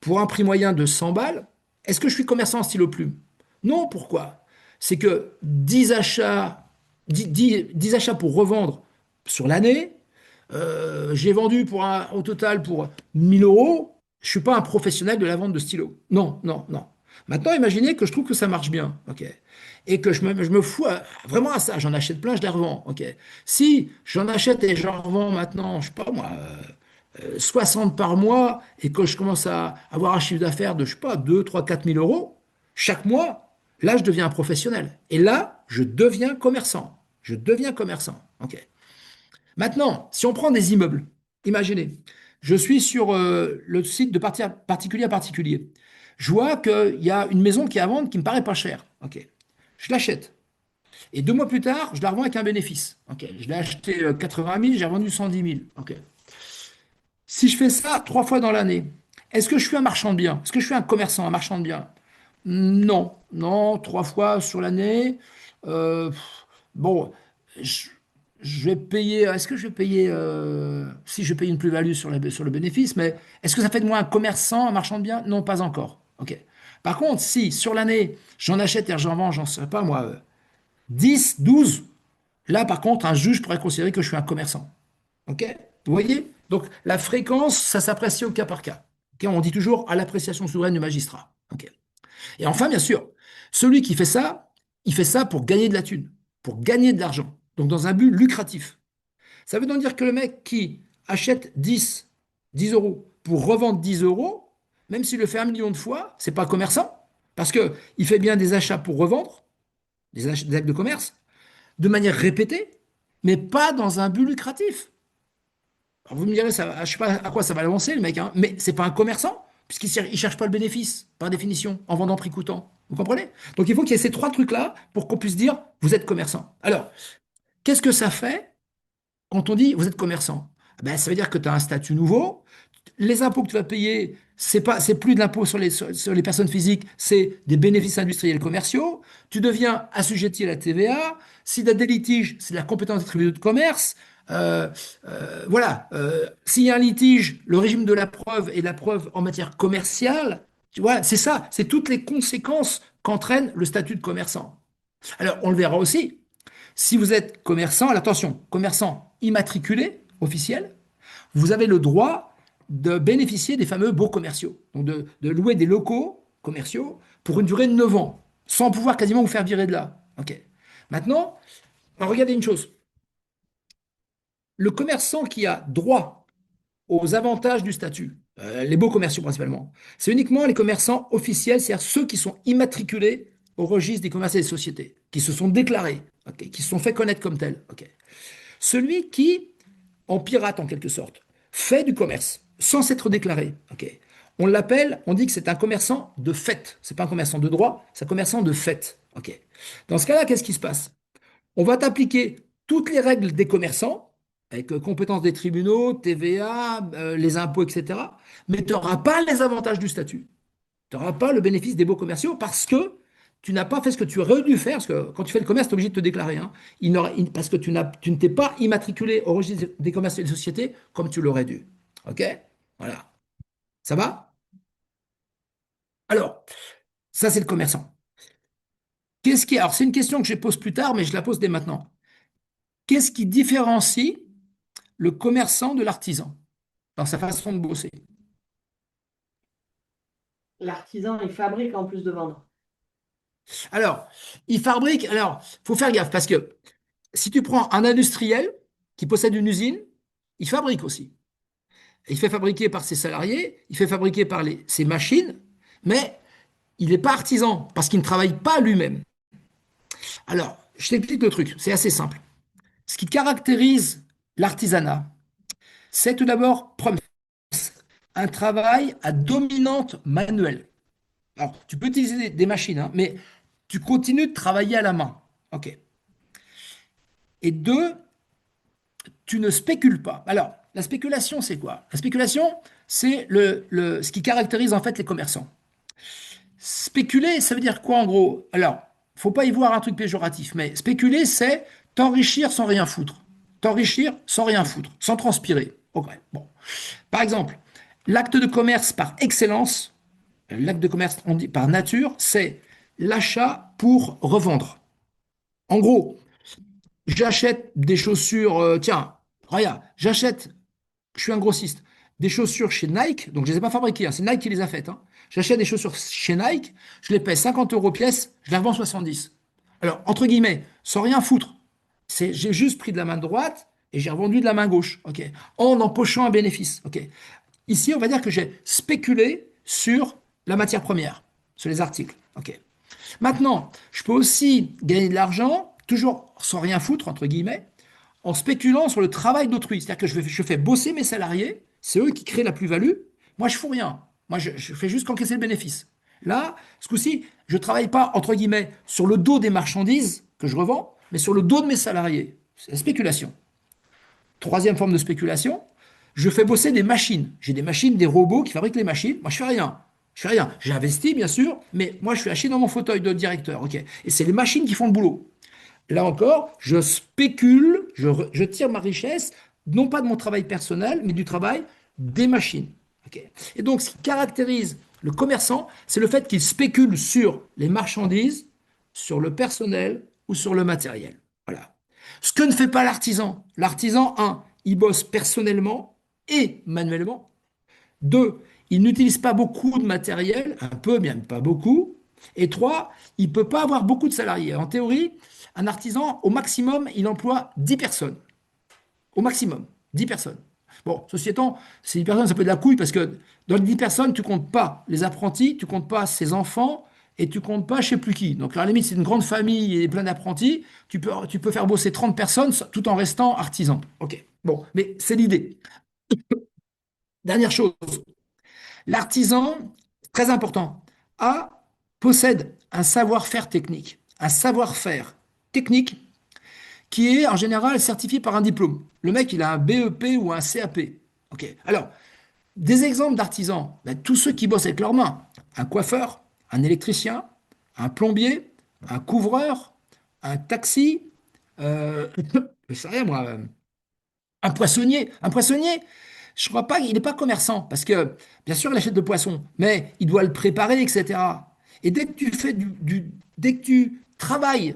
pour un prix moyen de 100 balles, est-ce que je suis commerçant en stylo plume? Non, pourquoi? C'est que 10 achats, 10 achats pour revendre sur l'année, j'ai vendu au total pour 1000 euros. Je ne suis pas un professionnel de la vente de stylos. Non, non, non. Maintenant, imaginez que je trouve que ça marche bien, ok, et que je me fous vraiment à ça. J'en achète plein, je les revends, ok. Si j'en achète et j'en revends maintenant, je sais pas moi, 60 par mois, et que je commence à avoir un chiffre d'affaires de, je sais pas, 2, 3, 4 000 euros chaque mois, là, je deviens un professionnel. Et là, je deviens commerçant. Je deviens commerçant, ok. Maintenant, si on prend des immeubles, imaginez, je suis sur le site de particulier à particulier. Je vois qu'il y a une maison qui est à vendre qui me paraît pas chère. Ok. Je l'achète. Et 2 mois plus tard, je la revends avec un bénéfice. Ok. Je l'ai acheté 80 000, j'ai revendu 110 000. Ok. Si je fais ça 3 fois dans l'année, est-ce que je suis un marchand de biens? Est-ce que je suis un commerçant, un marchand de biens? Non, non, 3 fois sur l'année. Euh, bon, je, je vais payer. Est-ce que je vais payer si je paye une plus-value sur le bénéfice, mais est-ce que ça fait de moi un commerçant, un marchand de biens? Non, pas encore. Ok. Par contre, si sur l'année, j'en achète et j'en vends, j'en sais pas moi, 10, 12, là par contre, un juge pourrait considérer que je suis un commerçant. OK? Vous voyez? Donc, la fréquence, ça s'apprécie au cas par cas. OK? On dit toujours à l'appréciation souveraine du magistrat. OK? Et enfin, bien sûr, celui qui fait ça, il fait ça pour gagner de la thune, pour gagner de l'argent. Donc, dans un but lucratif. Ça veut donc dire que le mec qui achète 10 euros pour revendre 10 euros, même s'il le fait 1 million de fois, c'est pas commerçant. Parce qu'il fait bien des achats pour revendre, des actes de commerce, de manière répétée, mais pas dans un but lucratif. Alors vous me direz, ça, je ne sais pas à quoi ça va l'avancer, le mec, hein, mais c'est pas un commerçant, puisqu'il ne cherche pas le bénéfice, par définition, en vendant prix coûtant. Vous comprenez? Donc il faut qu'il y ait ces trois trucs-là pour qu'on puisse dire, vous êtes commerçant. Alors, qu'est-ce que ça fait quand on dit, vous êtes commerçant? Ben, ça veut dire que tu as un statut nouveau. Les impôts que tu vas payer, c'est plus de l'impôt sur les personnes physiques, c'est des bénéfices industriels commerciaux. Tu deviens assujetti à la TVA. Si tu as des litiges, c'est de la compétence des tribunaux de commerce. Euh, voilà. S'il y a un litige, le régime de la preuve et la preuve en matière commerciale, tu vois, c'est ça, c'est toutes les conséquences qu'entraîne le statut de commerçant. Alors, on le verra aussi. Si vous êtes commerçant, alors attention, commerçant immatriculé, officiel, vous avez le droit de bénéficier des fameux baux commerciaux, donc de louer des locaux commerciaux pour une durée de 9 ans, sans pouvoir quasiment vous faire virer de là. Ok. Maintenant, regardez une chose. Le commerçant qui a droit aux avantages du statut, les baux commerciaux principalement, c'est uniquement les commerçants officiels, c'est-à-dire ceux qui sont immatriculés au registre des commerces et des sociétés, qui se sont déclarés, ok, qui se sont fait connaître comme tels. Ok. Celui qui, en pirate en quelque sorte, fait du commerce sans s'être déclaré. Ok. On l'appelle, on dit que c'est un commerçant de fait. C'est pas un commerçant de droit, c'est un commerçant de fait. Ok. Dans ce cas-là, qu'est-ce qui se passe? On va t'appliquer toutes les règles des commerçants, avec compétences des tribunaux, TVA, les impôts, etc. Mais tu n'auras pas les avantages du statut. Tu n'auras pas le bénéfice des baux commerciaux parce que tu n'as pas fait ce que tu aurais dû faire. Parce que quand tu fais le commerce, tu es obligé de te déclarer. Hein. Parce que tu ne t'es pas immatriculé au registre des commerces et des sociétés comme tu l'aurais dû. OK? Voilà. Ça va? Alors, ça, c'est le commerçant. Alors, c'est une question que je pose plus tard, mais je la pose dès maintenant. Qu'est-ce qui différencie le commerçant de l'artisan dans sa façon de bosser? L'artisan, il fabrique en plus de vendre. Alors, il fabrique. Alors, faut faire gaffe parce que si tu prends un industriel qui possède une usine, il fabrique aussi. Il fait fabriquer par ses salariés, il fait fabriquer par ses machines, mais il n'est pas artisan parce qu'il ne travaille pas lui-même. Alors, je t'explique le truc, c'est assez simple. Ce qui caractérise l'artisanat, c'est tout d'abord un travail à dominante manuelle. Alors, tu peux utiliser des machines, hein, mais tu continues de travailler à la main. OK. Et deux, tu ne spécules pas. Alors, la spéculation, c'est quoi? La spéculation, c'est ce qui caractérise en fait les commerçants. Spéculer, ça veut dire quoi en gros? Alors, faut pas y voir un truc péjoratif, mais spéculer, c'est t'enrichir sans rien foutre. T'enrichir sans rien foutre, sans transpirer. Ok, bon. Par exemple, l'acte de commerce par excellence, l'acte de commerce on dit par nature, c'est l'achat pour revendre. En gros, j'achète des chaussures, tiens, regarde, je suis un grossiste, des chaussures chez Nike, donc je ne les ai pas fabriquées, hein, c'est Nike qui les a faites. Hein. J'achète des chaussures chez Nike, je les paye 50 euros pièce, je les revends 70. Alors, entre guillemets, sans rien foutre, j'ai juste pris de la main droite et j'ai revendu de la main gauche, ok, en empochant un bénéfice. Ok. Ici, on va dire que j'ai spéculé sur la matière première, sur les articles. Ok. Maintenant, je peux aussi gagner de l'argent, toujours sans rien foutre, entre guillemets, en spéculant sur le travail d'autrui. C'est-à-dire que je fais bosser mes salariés, c'est eux qui créent la plus-value. Moi, je ne fous rien. Moi, je fais juste qu'encaisser le bénéfice. Là, ce coup-ci, je ne travaille pas, entre guillemets, sur le dos des marchandises que je revends, mais sur le dos de mes salariés. C'est la spéculation. Troisième forme de spéculation, je fais bosser des machines. J'ai des machines, des robots qui fabriquent les machines. Moi, je fais rien. Je fais rien. J'ai investi, bien sûr, mais moi, je suis assis dans mon fauteuil de directeur. Ok. Et c'est les machines qui font le boulot. Là encore, je spécule, je tire ma richesse, non pas de mon travail personnel, mais du travail des machines. Ok. Et donc, ce qui caractérise le commerçant, c'est le fait qu'il spécule sur les marchandises, sur le personnel ou sur le matériel. Voilà. Ce que ne fait pas l'artisan. L'artisan, un, il bosse personnellement et manuellement. Deux, il n'utilise pas beaucoup de matériel, un peu, mais pas beaucoup. Et trois, il ne peut pas avoir beaucoup de salariés. En théorie, un artisan, au maximum, il emploie 10 personnes. Au maximum, 10 personnes. Bon, ceci étant, ces 10 personnes, ça peut être de la couille parce que dans les 10 personnes, tu comptes pas les apprentis, tu comptes pas ses enfants et tu comptes pas je sais plus qui. Donc, à la limite, c'est une grande famille et plein d'apprentis. Tu peux faire bosser 30 personnes tout en restant artisan. OK. Bon, mais c'est l'idée. Dernière chose, l'artisan, très important, possède un savoir-faire technique. Un savoir-faire technique qui est en général certifié par un diplôme. Le mec, il a un BEP ou un CAP. Ok. Alors, des exemples d'artisans, ben, tous ceux qui bossent avec leurs mains. Un coiffeur, un électricien, un plombier, un couvreur, un taxi, euh, je sais rien moi, un poissonnier. Un poissonnier, je crois pas, il n'est pas commerçant parce que, bien sûr, il achète de poisson, mais il doit le préparer, etc. Et dès que tu fais dès que tu travailles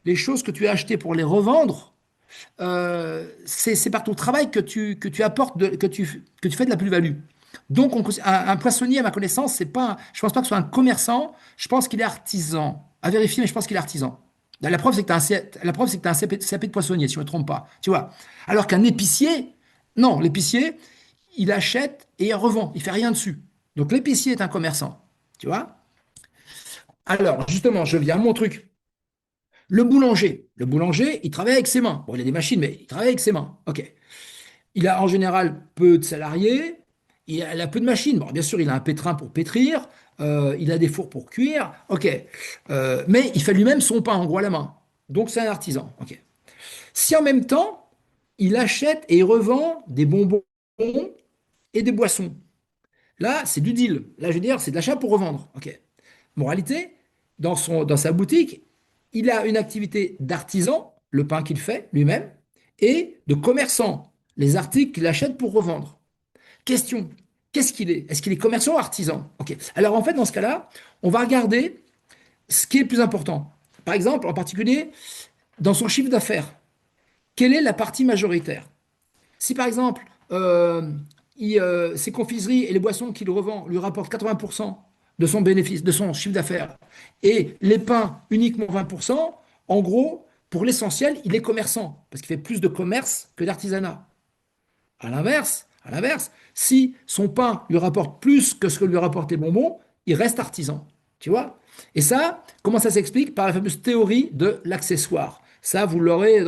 les choses que tu as achetées pour les revendre, c'est par ton travail que tu apportes, que tu fais de la plus-value. Donc, un poissonnier, à ma connaissance, c'est pas, je pense pas que ce soit un commerçant, je pense qu'il est artisan. À vérifier, mais je pense qu'il est artisan. La preuve, c'est que tu as la preuve, c'est que tu as un CAP de poissonnier, si je ne me trompe pas. Tu vois. Alors qu'un épicier, non, l'épicier, il achète et il revend, il fait rien dessus. Donc, l'épicier est un commerçant. Tu vois. Alors, justement, je viens à mon truc. Le boulanger, il travaille avec ses mains. Bon, il a des machines, mais il travaille avec ses mains. OK. Il a en général peu de salariés, il a peu de machines. Bon, bien sûr, il a un pétrin pour pétrir, il a des fours pour cuire, ok. Mais il fait lui-même son pain en gros à la main. Donc c'est un artisan, ok. Si en même temps, il achète et il revend des bonbons et des boissons. Là, c'est du deal. Là, je veux dire, c'est de l'achat pour revendre. OK. Moralité, dans sa boutique, il a une activité d'artisan, le pain qu'il fait lui-même, et de commerçant, les articles qu'il achète pour revendre. Question, qu'est-ce qu'il est? Est-ce qu'il est commerçant ou artisan? OK. Alors, en fait, dans ce cas-là, on va regarder ce qui est le plus important. Par exemple, en particulier, dans son chiffre d'affaires, quelle est la partie majoritaire? Si par exemple, ses confiseries et les boissons qu'il revend lui rapportent 80% de son bénéfice, de son chiffre d'affaires, et les pains uniquement 20%, en gros, pour l'essentiel, il est commerçant, parce qu'il fait plus de commerce que d'artisanat. À l'inverse, si son pain lui rapporte plus que ce que lui rapportent les bonbons, il reste artisan. Tu vois? Et ça, comment ça s'explique? Par la fameuse théorie de l'accessoire. Ça, vous l'aurez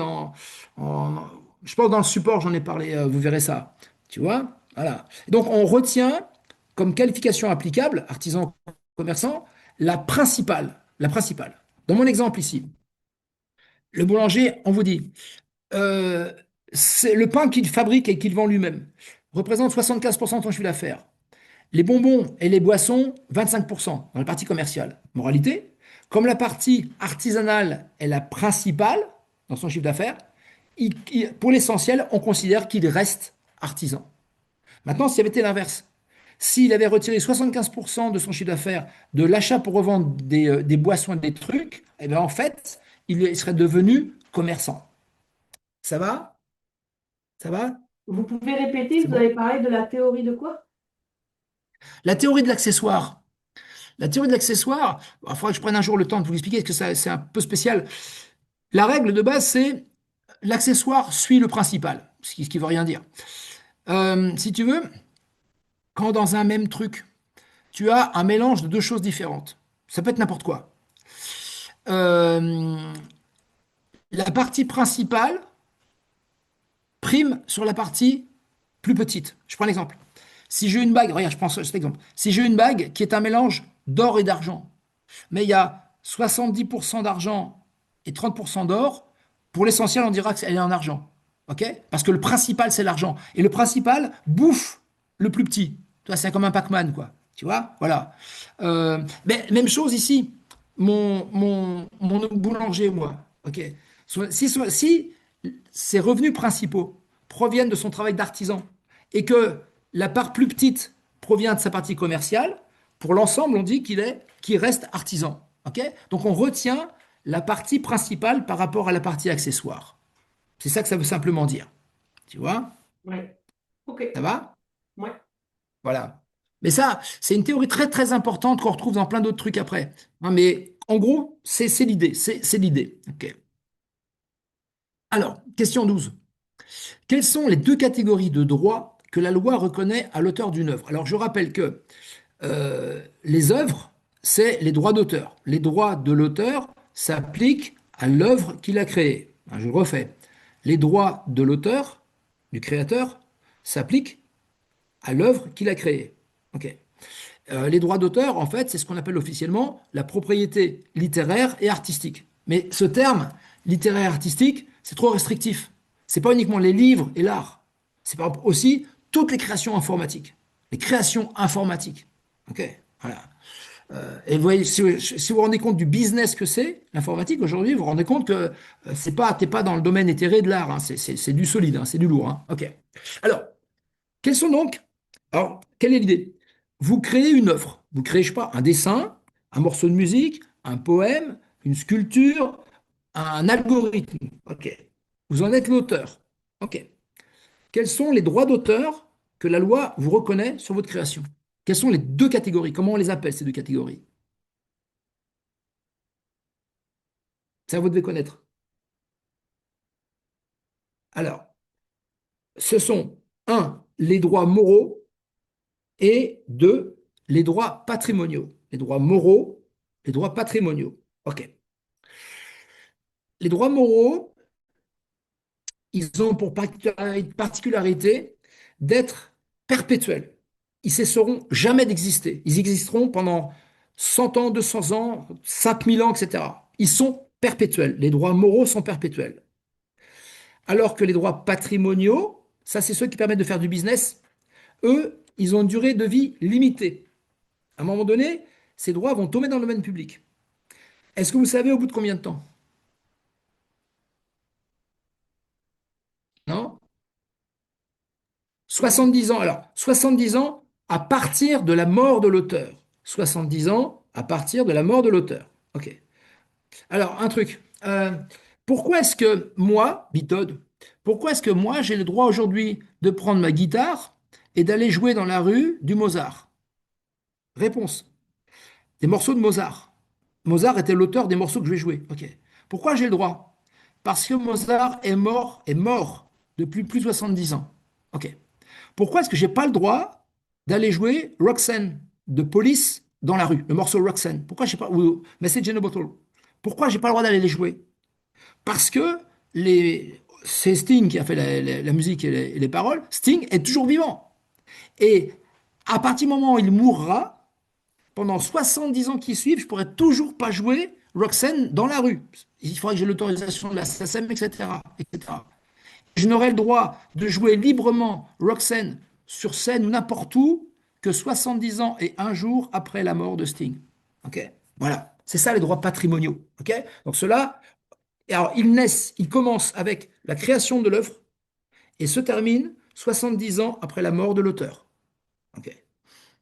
je pense dans le support, j'en ai parlé, vous verrez ça. Tu vois? Voilà. Donc, on retient comme qualification applicable, artisan commerçant, la principale. La principale. Dans mon exemple ici, le boulanger, on vous dit, euh, c'est le pain qu'il fabrique et qu'il vend lui-même représente 75% de son chiffre d'affaires. Les bonbons et les boissons, 25% dans la partie commerciale. Moralité, comme la partie artisanale est la principale dans son chiffre d'affaires, pour l'essentiel, on considère qu'il reste artisan. Maintenant, s'il avait été l'inverse, s'il avait retiré 75% de son chiffre d'affaires de l'achat pour revendre des boissons et des trucs, eh bien en fait, il serait devenu commerçant. Ça va? Ça va? Vous pouvez répéter, C'est vous bon. avez parlé de la théorie de quoi? La théorie de l'accessoire. La théorie de l'accessoire, il faudra que je prenne un jour le temps de vous expliquer, parce que c'est un peu spécial. La règle de base, c'est l'accessoire suit le principal, ce qui veut rien dire. Si tu veux, quand dans un même truc, tu as un mélange de deux choses différentes, ça peut être n'importe quoi. Euh, la partie principale prime sur la partie plus petite. Je prends l'exemple. Si j'ai une bague, regarde, je prends cet exemple. Si j'ai une bague qui est un mélange d'or et d'argent, mais il y a 70% d'argent et 30% d'or, pour l'essentiel, on dira qu'elle est en argent. OK? Parce que le principal, c'est l'argent. Et le principal bouffe le plus petit. Toi, c'est comme un Pac-Man, quoi. Tu vois? Voilà. Mais même chose ici. Mon boulanger, moi. OK? Si ses revenus principaux proviennent de son travail d'artisan et que la part plus petite provient de sa partie commerciale, pour l'ensemble, on dit qu'il reste artisan. OK? Donc on retient la partie principale par rapport à la partie accessoire. C'est ça que ça veut simplement dire. Tu vois? Ouais. Ok. Ça va? Ouais. Voilà. Mais ça, c'est une théorie très très importante qu'on retrouve dans plein d'autres trucs après. Hein, mais en gros, c'est l'idée. C'est l'idée. OK. Alors, question 12. Quelles sont les deux catégories de droits que la loi reconnaît à l'auteur d'une œuvre? Alors, je rappelle que les œuvres, c'est les droits d'auteur. Les droits de l'auteur s'appliquent à l'œuvre qu'il a créée. Je le refais. Les droits de l'auteur, du créateur, s'appliquent à l'œuvre qu'il a créée. OK. Les droits d'auteur, en fait, c'est ce qu'on appelle officiellement la propriété littéraire et artistique. Mais ce terme, littéraire et artistique, c'est trop restrictif. C'est pas uniquement les livres et l'art. C'est par exemple aussi toutes les créations informatiques. Les créations informatiques. OK? Voilà. Et vous voyez, si vous vous rendez compte du business que c'est, l'informatique aujourd'hui, vous vous rendez compte que t'es pas dans le domaine éthéré de l'art. Hein. C'est du solide, hein, c'est du lourd. Hein. OK. Alors, quels sont donc. Alors, quelle est l'idée? Vous créez une œuvre. Vous créez, je sais pas, un dessin, un morceau de musique, un poème, une sculpture, un algorithme. OK. Vous en êtes l'auteur. OK. Quels sont les droits d'auteur que la loi vous reconnaît sur votre création? Quelles sont les deux catégories? Comment on les appelle, ces deux catégories? Ça, vous devez connaître. Alors, ce sont, un, les droits moraux et deux, les droits patrimoniaux. Les droits moraux, les droits patrimoniaux. OK. Les droits moraux, ils ont pour particularité d'être perpétuels. Ils cesseront jamais d'exister. Ils existeront pendant 100 ans, 200 ans, 5000 ans, etc. Ils sont perpétuels. Les droits moraux sont perpétuels. Alors que les droits patrimoniaux, ça c'est ceux qui permettent de faire du business, eux, ils ont une durée de vie limitée. À un moment donné, ces droits vont tomber dans le domaine public. Est-ce que vous savez au bout de combien de temps? Non? 70 ans. Alors, 70 ans à partir de la mort de l'auteur. 70 ans à partir de la mort de l'auteur. OK. Alors, un truc. Pourquoi est-ce que moi, Bitode, pourquoi est-ce que moi, j'ai le droit aujourd'hui de prendre ma guitare et d'aller jouer dans la rue du Mozart? Réponse. Des morceaux de Mozart. Mozart était l'auteur des morceaux que je vais jouer. OK. Pourquoi j'ai le droit? Parce que Mozart est mort depuis plus de 70 ans. OK. Pourquoi est-ce que j'ai pas le droit d'aller jouer Roxanne de Police dans la rue, le morceau Roxanne? Pourquoi j'ai pas ou Message in a Bottle? Pourquoi j'ai pas le droit d'aller les jouer? Parce que c'est Sting qui a fait la musique et les paroles. Sting est toujours vivant. Et à partir du moment où il mourra, pendant 70 ans qui suivent, je pourrais toujours pas jouer Roxanne dans la rue. Il faudrait que j'ai l'autorisation de la SACEM, etc., etc. Je n'aurai le droit de jouer librement Roxanne sur scène ou n'importe où que 70 ans et un jour après la mort de Sting. OK? Voilà. C'est ça les droits patrimoniaux. OK? Donc cela, alors ils naissent, ils commencent avec la création de l'œuvre et se terminent 70 ans après la mort de l'auteur. OK?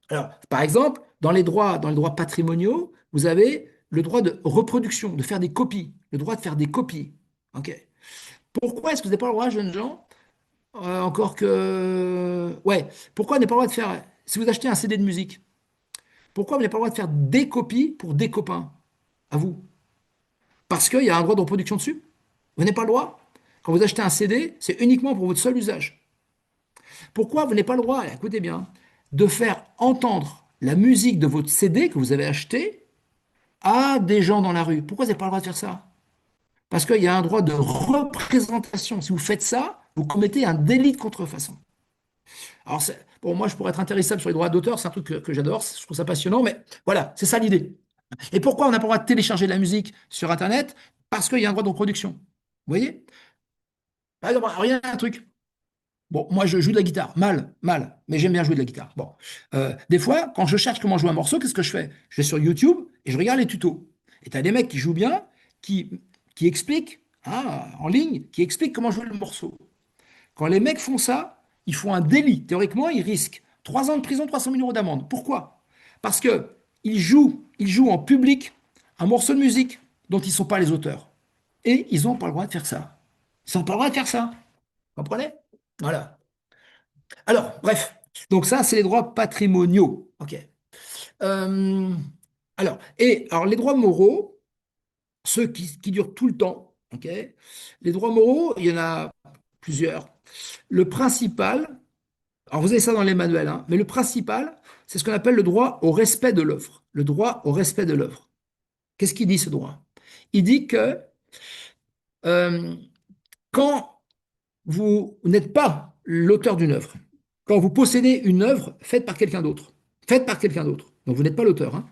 Alors, par exemple, dans les droits patrimoniaux, vous avez le droit de reproduction, de faire des copies, le droit de faire des copies. OK? Pourquoi est-ce que vous n'avez pas le droit, jeunes gens, encore que... Ouais. Pourquoi on n'a pas le droit de faire... Si vous achetez un CD de musique, pourquoi vous n'avez pas le droit de faire des copies pour des copains? À vous. Parce qu'il y a un droit de reproduction dessus. Vous n'avez pas le droit. Quand vous achetez un CD, c'est uniquement pour votre seul usage. Pourquoi vous n'avez pas le droit, écoutez bien, de faire entendre la musique de votre CD que vous avez acheté à des gens dans la rue? Pourquoi vous n'avez pas le droit de faire ça? Parce qu'il y a un droit de représentation. Si vous faites ça, vous commettez un délit de contrefaçon. Alors, bon, moi, je pourrais être intéressable sur les droits d'auteur, c'est un truc que j'adore, je trouve ça passionnant, mais voilà, c'est ça l'idée. Et pourquoi on n'a pas le droit de télécharger de la musique sur Internet? Parce qu'il y a un droit de reproduction. Vous voyez? Par exemple, alors, il y a un truc. Bon, moi, je joue de la guitare, mal, mal, mais j'aime bien jouer de la guitare. Bon, des fois, quand je cherche comment jouer un morceau, qu'est-ce que je fais? Je vais sur YouTube et je regarde les tutos. Et tu as des mecs qui jouent bien, qui expliquent, hein, en ligne, qui expliquent comment jouer le morceau. Quand les mecs font ça, ils font un délit. Théoriquement, ils risquent 3 ans de prison, 300 000 euros d'amende. Pourquoi? Parce que ils jouent en public un morceau de musique dont ils ne sont pas les auteurs. Et ils n'ont pas le droit de faire ça. Ils n'ont pas le droit de faire ça. Vous comprenez? Voilà. Alors, bref. Donc ça, c'est les droits patrimoniaux. OK. Euh, alors, les droits moraux, ceux qui durent tout le temps. OK. Les droits moraux, il y en a plusieurs. Le principal, alors vous avez ça dans les manuels, hein, mais le principal, c'est ce qu'on appelle le droit au respect de l'œuvre. Le droit au respect de l'œuvre. Qu'est-ce qu'il dit ce droit? Il dit que euh, quand vous n'êtes pas l'auteur d'une œuvre, quand vous possédez une œuvre faite par quelqu'un d'autre, donc vous n'êtes pas l'auteur, hein,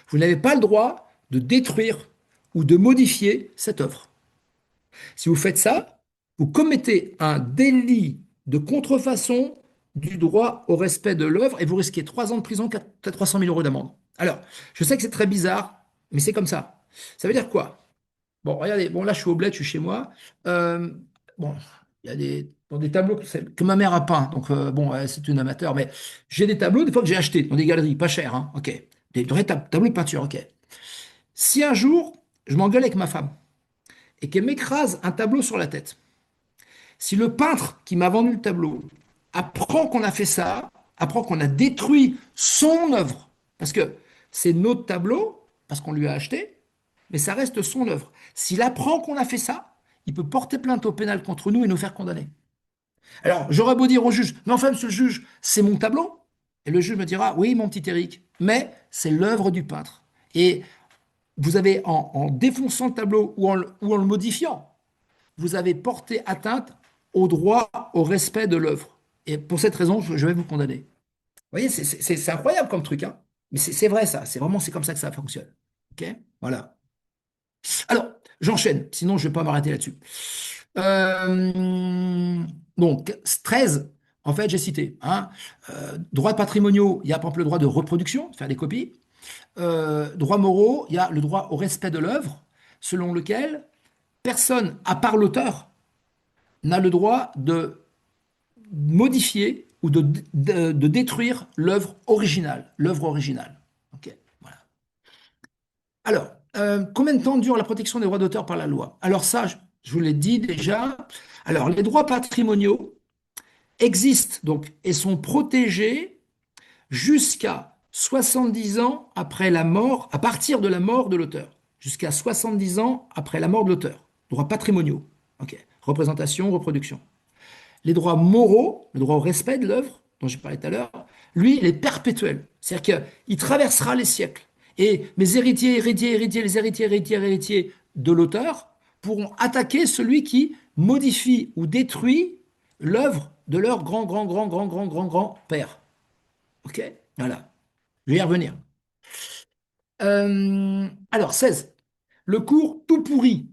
vous n'avez pas le droit de détruire ou de modifier cette œuvre. Si vous faites ça, vous commettez un délit de contrefaçon du droit au respect de l'œuvre et vous risquez 3 ans de prison, 300 000 euros d'amende. Alors, je sais que c'est très bizarre, mais c'est comme ça. Ça veut dire quoi? Bon, regardez, bon, là, je suis au bled, je suis chez moi. Euh, bon, il y a des tableaux que ma mère a peints, donc bon, c'est une amateur, mais j'ai des tableaux, des fois que j'ai achetés dans des galeries, pas cher, hein, ok. Des vrais tableaux de peinture, ok. Si un jour, je m'engueule avec ma femme et qu'elle m'écrase un tableau sur la tête, si le peintre qui m'a vendu le tableau apprend qu'on a fait ça, apprend qu'on a détruit son œuvre, parce que c'est notre tableau, parce qu'on lui a acheté, mais ça reste son œuvre. S'il apprend qu'on a fait ça, il peut porter plainte au pénal contre nous et nous faire condamner. Alors, j'aurais beau dire au juge, mais enfin, monsieur le juge, c'est mon tableau. Et le juge me dira, oui, mon petit Eric, mais c'est l'œuvre du peintre. Et vous avez, en défonçant le tableau ou en le modifiant, vous avez porté atteinte au droit au respect de l'œuvre. Et pour cette raison, je vais vous condamner. Vous voyez, c'est incroyable comme truc, hein. Mais c'est vrai, ça. C'est comme ça que ça fonctionne. OK? Voilà. Alors, j'enchaîne, sinon je ne vais pas m'arrêter là-dessus. Euh, donc, 13, en fait, j'ai cité, hein. Droits patrimoniaux, il y a par exemple le droit de reproduction, faire des copies. Droits moraux, il y a le droit au respect de l'œuvre, selon lequel personne, à part l'auteur, n'a le droit de modifier ou de détruire l'œuvre originale. L'œuvre originale. Ok, voilà. Alors, combien de temps dure la protection des droits d'auteur par la loi? Alors ça, je vous l'ai dit déjà. Alors, les droits patrimoniaux existent donc et sont protégés jusqu'à 70 ans après la mort, à partir de la mort de l'auteur, jusqu'à 70 ans après la mort de l'auteur. Droits patrimoniaux. Ok. Représentation, reproduction. Les droits moraux, le droit au respect de l'œuvre, dont j'ai parlé tout à l'heure, lui, il est perpétuel. C'est-à-dire qu'il traversera les siècles. Et mes héritiers, héritiers, héritiers, les héritiers, héritiers, héritiers de l'auteur pourront attaquer celui qui modifie ou détruit l'œuvre de leur grand, grand, grand, grand, grand, grand, grand père. OK? Voilà. Je vais y revenir. Alors, 16. Le cours tout pourri.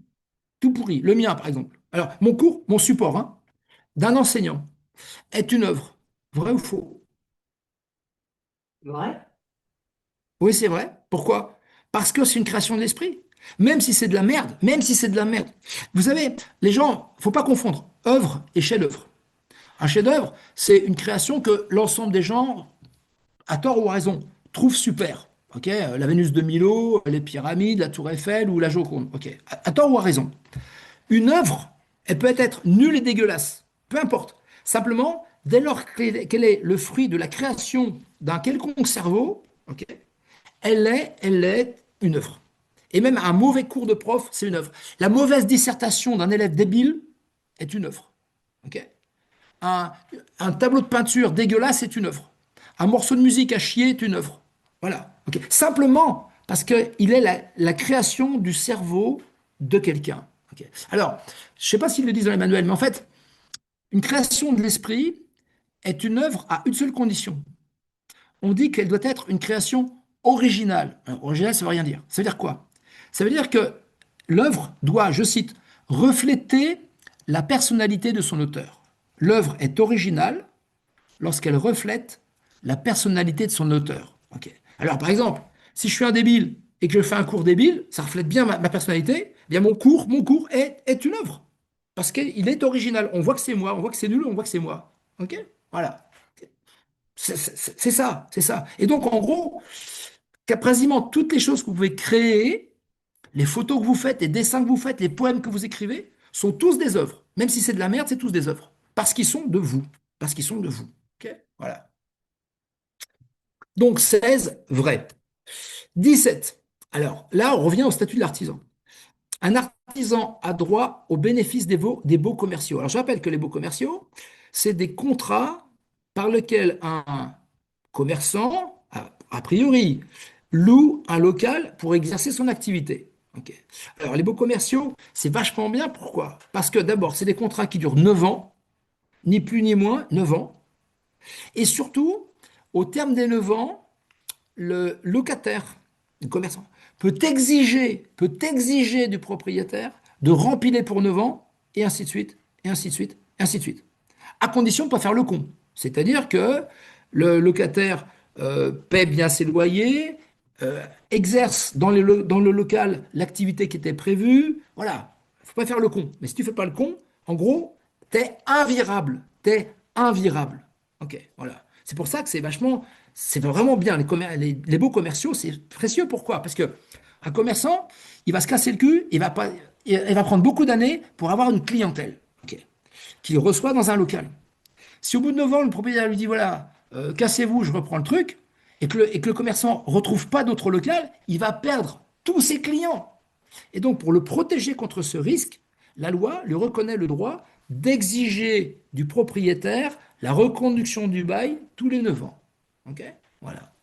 Tout pourri. Le mien, par exemple. Alors, mon cours, mon support, hein, d'un enseignant est une œuvre. Vrai ou faux? Ouais. Oui, c'est vrai. Pourquoi? Parce que c'est une création de l'esprit. Même si c'est de la merde, même si c'est de la merde. Vous savez, les gens, faut pas confondre œuvre et chef-d'œuvre. Un chef-d'œuvre, c'est une création que l'ensemble des gens, à tort ou à raison, trouvent super. Ok, la Vénus de Milo, les pyramides, la Tour Eiffel ou la Joconde. Ok, à tort ou à raison. Une œuvre, elle peut être nulle et dégueulasse, peu importe. Simplement, dès lors qu'elle est le fruit de la création d'un quelconque cerveau, ok, elle est une œuvre. Et même un mauvais cours de prof, c'est une œuvre. La mauvaise dissertation d'un élève débile est une œuvre. Ok. Un, un tableau de peinture dégueulasse est une œuvre. Un morceau de musique à chier est une œuvre. Voilà. Ok. Simplement parce qu'il est la création du cerveau de quelqu'un. Ok. Alors, je ne sais pas s'ils le disent dans les manuels, mais en fait, une création de l'esprit est une œuvre à une seule condition. On dit qu'elle doit être une création originale. Alors, originale, ça ne veut rien dire. Ça veut dire quoi? Ça veut dire que l'œuvre doit, je cite, refléter la personnalité de son auteur. L'œuvre est originale lorsqu'elle reflète la personnalité de son auteur. Ok. Alors, par exemple, si je suis un débile et que je fais un cours débile, ça reflète bien ma personnalité, eh bien mon cours est une œuvre. Parce qu'il est original. On voit que c'est moi, on voit que c'est nul, on voit que c'est moi. Ok. Voilà. C'est ça, c'est ça. Et donc, en gros, quasiment toutes les choses que vous pouvez créer, les photos que vous faites, les dessins que vous faites, les poèmes que vous écrivez, sont tous des œuvres. Même si c'est de la merde, c'est tous des œuvres. Parce qu'ils sont de vous. Parce qu'ils sont de vous. Ok. Voilà. Donc 16, vrai. 17. Alors là, on revient au statut de l'artisan. Un artisan a droit au bénéfice des baux commerciaux. Alors je rappelle que les baux commerciaux, c'est des contrats par lesquels un commerçant, a priori, loue un local pour exercer son activité. Ok. Alors les baux commerciaux, c'est vachement bien. Pourquoi? Parce que d'abord, c'est des contrats qui durent 9 ans, ni plus ni moins, 9 ans. Et surtout, au terme des 9 ans, le locataire, le commerçant, peut exiger du propriétaire de rempiler pour 9 ans, et ainsi de suite, et ainsi de suite, et ainsi de suite. À condition de ne pas faire le con. C'est-à-dire que le locataire paie bien ses loyers, exerce dans le local l'activité qui était prévue. Voilà, il ne faut pas faire le con. Mais si tu ne fais pas le con, en gros, t'es invirable. T'es invirable. Ok, voilà. C'est pour ça que c'est vraiment bien. Les baux commerciaux, c'est précieux. Pourquoi? Parce que un commerçant, il va se casser le cul, il va prendre beaucoup d'années pour avoir une clientèle, ok, qu'il reçoit dans un local. Si au bout de 9 ans, le propriétaire lui dit, voilà, cassez-vous, je reprends le truc, et que le commerçant ne retrouve pas d'autre local, il va perdre tous ses clients. Et donc, pour le protéger contre ce risque, la loi lui reconnaît le droit d'exiger du propriétaire la reconduction du bail tous les 9 ans. OK? Voilà.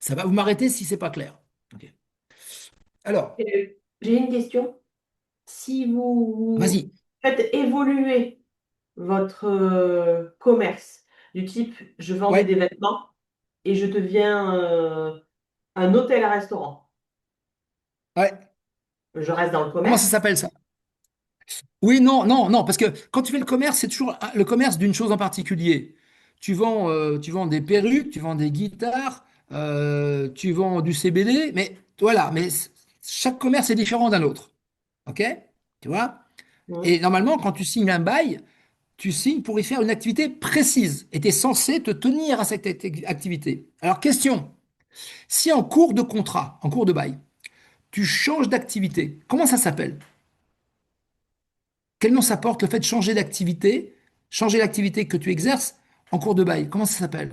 Ça va vous m'arrêter si c'est pas clair. OK. Alors, J'ai une question. Si vous vas-y. faites évoluer votre commerce du type je vendais des Ouais, vêtements et je deviens un hôtel-restaurant, ouais. je reste dans le Comment ça commerce. s'appelle ça? Oui, non, non, non, parce que quand tu fais le commerce, c'est toujours le commerce d'une chose en particulier. Tu vends des perruques, tu vends des guitares, tu vends du CBD, mais voilà, chaque commerce est différent d'un autre. OK? Tu vois? Mhm. Et normalement, quand tu signes un bail, tu signes pour y faire une activité précise et tu es censé te tenir à cette activité. Alors, question, si en cours de contrat, en cours de bail, tu changes d'activité, comment ça s'appelle? Quel nom ça porte le fait de changer l'activité que tu exerces en cours de bail? Comment ça s'appelle?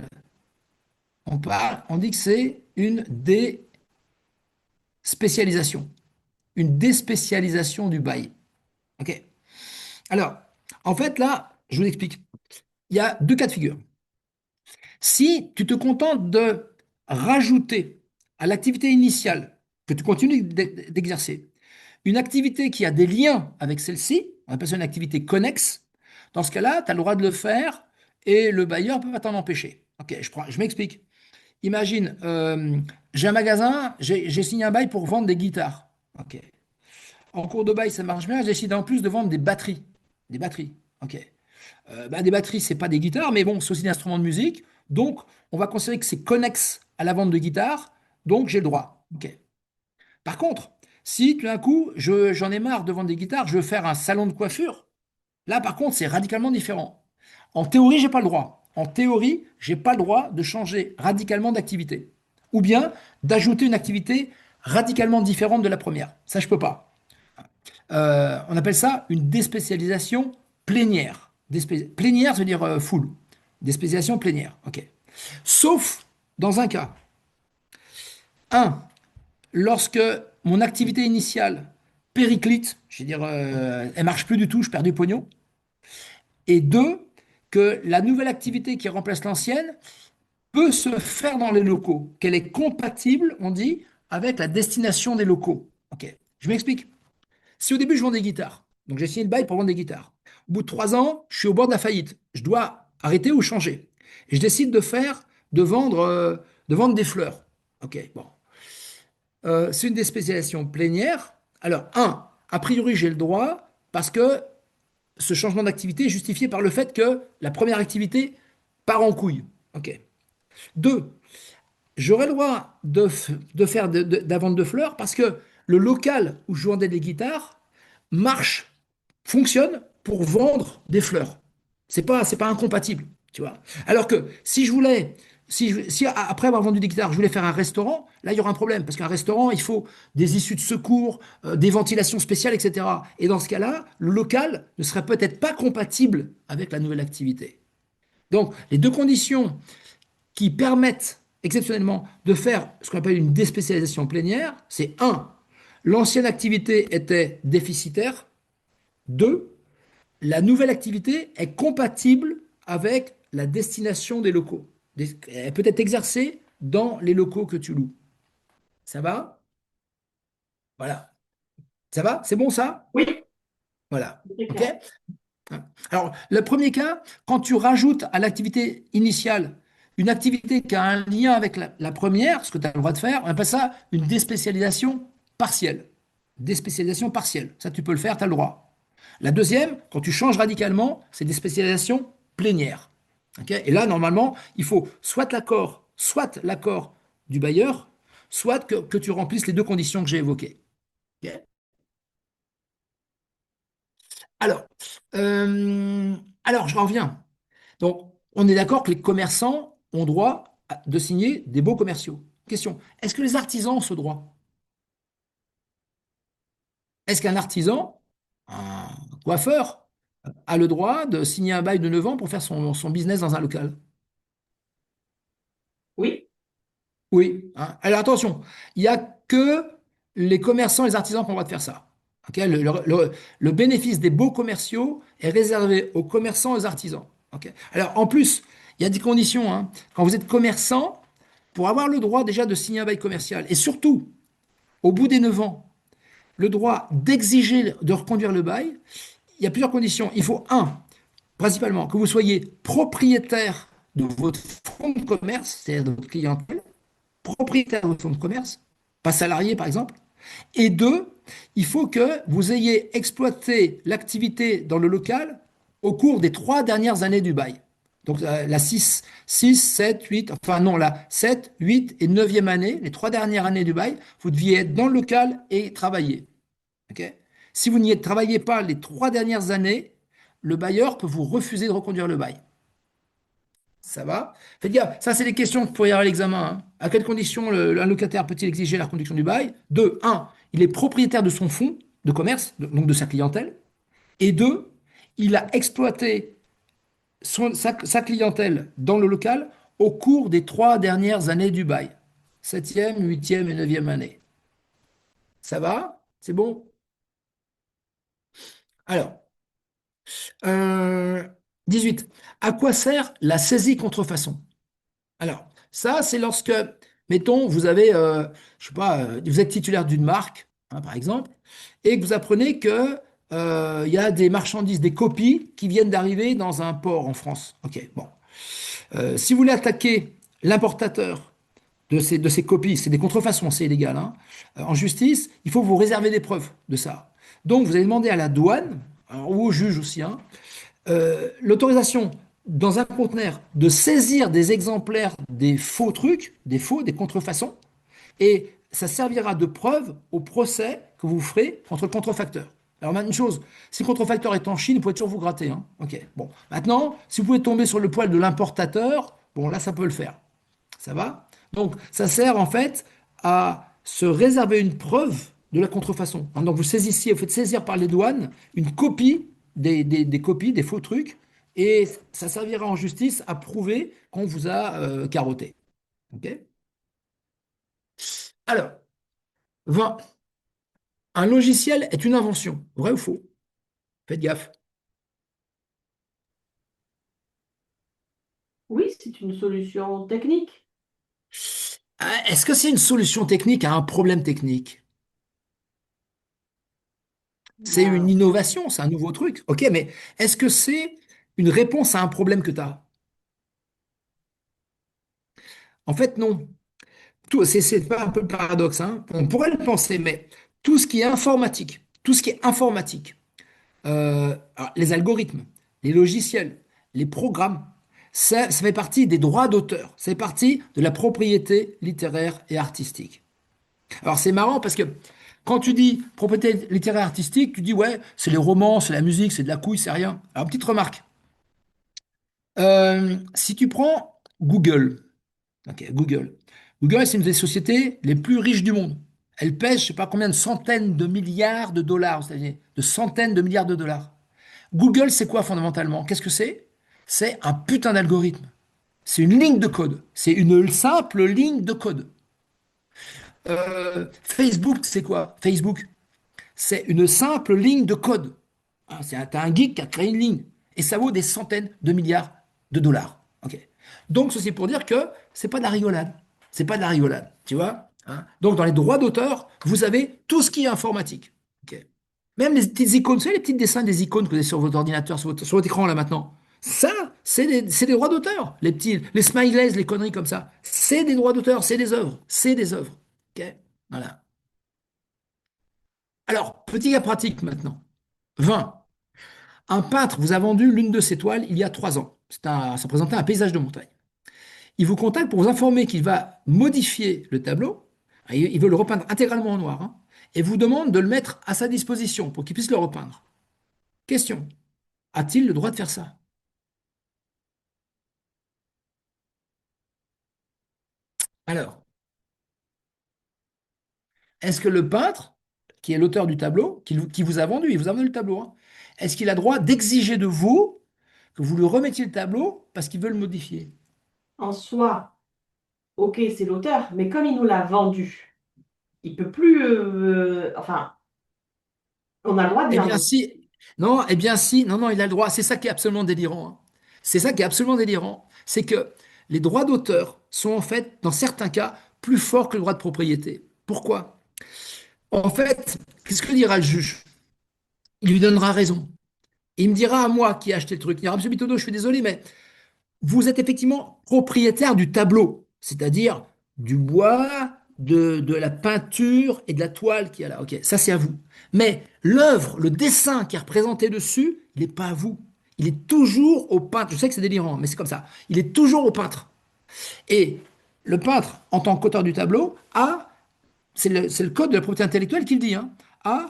On dit que c'est une déspécialisation, une déspécialisation du bail. OK? Alors, en fait, là, je vous explique. Il y a deux cas de figure. Si tu te contentes de rajouter à l'activité initiale que tu continues d'exercer une activité qui a des liens avec celle-ci, on appelle ça une activité connexe, dans ce cas-là, tu as le droit de le faire et le bailleur ne peut pas t'en empêcher. Ok, je m'explique. Imagine, j'ai un magasin, j'ai signé un bail pour vendre des guitares. Ok. En cours de bail, ça marche bien, j'ai décidé en plus de vendre des batteries. Des batteries. Ok. Des batteries, c'est pas des guitares, mais bon, c'est aussi des instruments de musique. Donc, on va considérer que c'est connexe à la vente de guitare, donc j'ai le droit. Ok. Par contre, si tout d'un coup, j'en ai marre de vendre des guitares, je veux faire un salon de coiffure, là, par contre, c'est radicalement différent. En théorie, j'ai pas le droit. En théorie, j'ai pas le droit de changer radicalement d'activité. Ou bien d'ajouter une activité radicalement différente de la première. Ça, je peux pas. On appelle ça une déspécialisation plénière. Plénière, ça veut dire full. Déspécialisation plénière. OK. Sauf dans un cas. Un, lorsque mon activité initiale périclite, je veux dire, elle marche plus du tout, je perds du pognon. Et deux, que la nouvelle activité qui remplace l'ancienne peut se faire dans les locaux, qu'elle est compatible, on dit, avec la destination des locaux. OK. Je m'explique. Si au début je vends des guitares, donc j'ai signé le bail pour vendre des guitares. Au bout de 3 ans, je suis au bord de la faillite. Je dois arrêter ou changer. Et je décide de vendre des fleurs. Ok, bon. C'est une des spécialisations plénières. Alors, a priori, j'ai le droit parce que ce changement d'activité est justifié par le fait que la première activité part en couille. Ok. Deux, j'aurais le droit de faire de la vente de fleurs parce que le local où je vendais des guitares marche, fonctionne pour vendre des fleurs. C'est pas incompatible, tu vois. Alors que si je voulais, si après avoir vendu des guitares, je voulais faire un restaurant, là il y aura un problème parce qu'un restaurant, il faut des issues de secours, des ventilations spéciales, etc. Et dans ce cas-là, le local ne serait peut-être pas compatible avec la nouvelle activité. Donc, les deux conditions qui permettent exceptionnellement de faire ce qu'on appelle une déspécialisation plénière, c'est un, l'ancienne activité était déficitaire, deux, la nouvelle activité est compatible avec la destination des locaux. Elle peut être exercée dans les locaux que tu loues. Ça va? Voilà. Ça va? C'est bon ça? Oui, Voilà. c'est OK? clair. Alors, le premier cas, quand tu rajoutes à l'activité initiale une activité qui a un lien avec la première, ce que tu as le droit de faire, on appelle ça une déspécialisation partielle. Déspécialisation partielle. Ça, tu peux le faire, tu as le droit. La deuxième, quand tu changes radicalement, c'est des spécialisations plénières. OK? Et là, normalement, il faut soit l'accord du bailleur, soit que tu remplisses les deux conditions que j'ai évoquées. OK. Alors, euh, alors, je reviens. Donc, on est d'accord que les commerçants ont droit de signer des baux commerciaux. Question, est-ce que les artisans ont ce droit? Est-ce qu'un artisan, un coiffeur, a le droit de signer un bail de 9 ans pour faire son business dans un local? Oui, Oui, hein. Alors attention, il n'y a que les commerçants et les artisans qui ont le droit de faire ça. Ok. Le bénéfice des baux commerciaux est réservé aux commerçants et aux artisans. Ok. Alors en plus, il y a des conditions, hein. Quand vous êtes commerçant, pour avoir le droit déjà de signer un bail commercial, et surtout, au bout des 9 ans, le droit d'exiger de reconduire le bail, il y a plusieurs conditions. Il faut, principalement, que vous soyez propriétaire de votre fonds de commerce, c'est-à-dire de votre clientèle, propriétaire de votre fonds de commerce, pas salarié par exemple, et deux, il faut que vous ayez exploité l'activité dans le local au cours des 3 dernières années du bail. Donc la 7, 8, enfin non, la 7, 8 et neuvième année, les 3 dernières années du bail, vous deviez être dans le local et travailler. Ok. Si vous n'y travaillez pas les 3 dernières années, le bailleur peut vous refuser de reconduire le bail. Ça va? Faites gaffe, ça c'est des questions pour y avoir à l'examen, hein. À quelles conditions un locataire peut-il exiger la reconduction du bail? Deux, un, il est propriétaire de son fonds de commerce, donc de sa clientèle. Et deux, il a exploité sa clientèle dans le local au cours des 3 dernières années du bail. Septième, huitième et neuvième année. Ça va? C'est bon? Alors, euh, 18. À quoi sert la saisie contrefaçon? Alors, ça, c'est lorsque, mettons, vous avez, je sais pas, vous êtes titulaire d'une marque, hein, par exemple, et que vous apprenez que il y a des marchandises, des copies qui viennent d'arriver dans un port en France. Ok, bon. Si vous voulez attaquer l'importateur de ces copies, c'est des contrefaçons, c'est illégal, hein, en justice, il faut vous réserver des preuves de ça. Donc, vous allez demander à la douane, alors, ou au juge aussi, hein, l'autorisation dans un conteneur de saisir des exemplaires des faux trucs, des contrefaçons, et ça servira de preuve au procès que vous ferez contre le contrefacteur. Alors, une chose, si le contrefacteur est en Chine, vous pouvez toujours vous gratter, hein. Ok. Bon. Maintenant, si vous pouvez tomber sur le poil de l'importateur, bon, là, ça peut le faire. Ça va? Donc, ça sert en fait à se réserver une preuve de la contrefaçon. Hein, donc, vous saisissiez, vous faites saisir par les douanes une copie des copies, des faux trucs, et ça servira en justice à prouver qu'on vous a carotté. Ok. Alors, 20. Un logiciel est une invention. Vrai ou faux? Faites gaffe. Oui, c'est une solution technique. Est-ce que c'est une solution technique à un problème technique? C'est une Ben, innovation, c'est un nouveau truc. Ok, mais est-ce que c'est une réponse à un problème que tu as? En fait, non. C'est pas un peu le paradoxe, hein? On pourrait le penser, mais tout ce qui est informatique, alors, les algorithmes, les logiciels, les programmes, ça fait partie des droits d'auteur. Ça fait partie de la propriété littéraire et artistique. Alors c'est marrant parce que quand tu dis propriété littéraire et artistique, tu dis ouais, c'est les romans, c'est la musique, c'est de la couille, c'est rien. Alors petite remarque. Si tu prends Google, ok, Google, c'est une des sociétés les plus riches du monde. Elle pèse, je sais pas combien de centaines de milliards de dollars, c'est-à-dire de centaines de milliards de dollars. Google, c'est quoi fondamentalement? Qu'est-ce que c'est? C'est un putain d'algorithme. C'est une ligne de code. C'est une simple ligne de code. Facebook, c'est quoi? Facebook, c'est une simple ligne de code. Hein, t'as un geek qui a créé une ligne. Et ça vaut des centaines de milliards de dollars. Ok. Donc, ceci pour dire que c'est pas de la rigolade. C'est pas de la rigolade. Tu vois? Hein. Donc, dans les droits d'auteur, vous avez tout ce qui est informatique. Ok. Même les petites icônes, vous savez, les petits dessins des icônes que vous avez sur votre ordinateur, sur votre écran là maintenant. Ça, c'est des droits d'auteur. Les smileys, les conneries comme ça. C'est des droits d'auteur, c'est des œuvres. C'est des œuvres. Ok. Voilà. Alors, petit cas pratique maintenant. 20. Un peintre vous a vendu l'une de ses toiles il y a 3 ans. Ça présentait un paysage de montagne. Il vous contacte pour vous informer qu'il va modifier le tableau. Il veut le repeindre intégralement en noir, hein, et vous demande de le mettre à sa disposition pour qu'il puisse le repeindre. Question. A-t-il le droit de faire ça? Alors, est-ce que le peintre, qui est l'auteur du tableau, qui vous a vendu, il vous a vendu le tableau, hein, est-ce qu'il a droit d'exiger de vous que vous lui remettiez le tableau parce qu'il veut le modifier? en soi, ok, c'est l'auteur, mais comme il nous l'a vendu, il peut plus. Enfin, on a le droit de Eh dire bien, non. si. Non, eh bien, si. Non, non, il a le droit. C'est ça qui est absolument délirant, hein. C'est ça qui est absolument délirant. C'est que les droits d'auteur sont en fait, dans certains cas, plus forts que le droit de propriété. Pourquoi? En fait, qu'est-ce que dira le juge? Il lui donnera raison. Il me dira à moi qui ai acheté le truc, il dira, Monsieur Bitodo, je suis désolé, mais vous êtes effectivement propriétaire du tableau, c'est-à-dire du bois, de la peinture et de la toile qu'il y a là. Ok, ça c'est à vous. Mais l'œuvre, le dessin qui est représenté dessus, il n'est pas à vous. Il est toujours au peintre. Je sais que c'est délirant, mais c'est comme ça. Il est toujours au peintre. Et le peintre, en tant qu'auteur du tableau, a, c'est le code de la propriété intellectuelle qui le dit, hein, a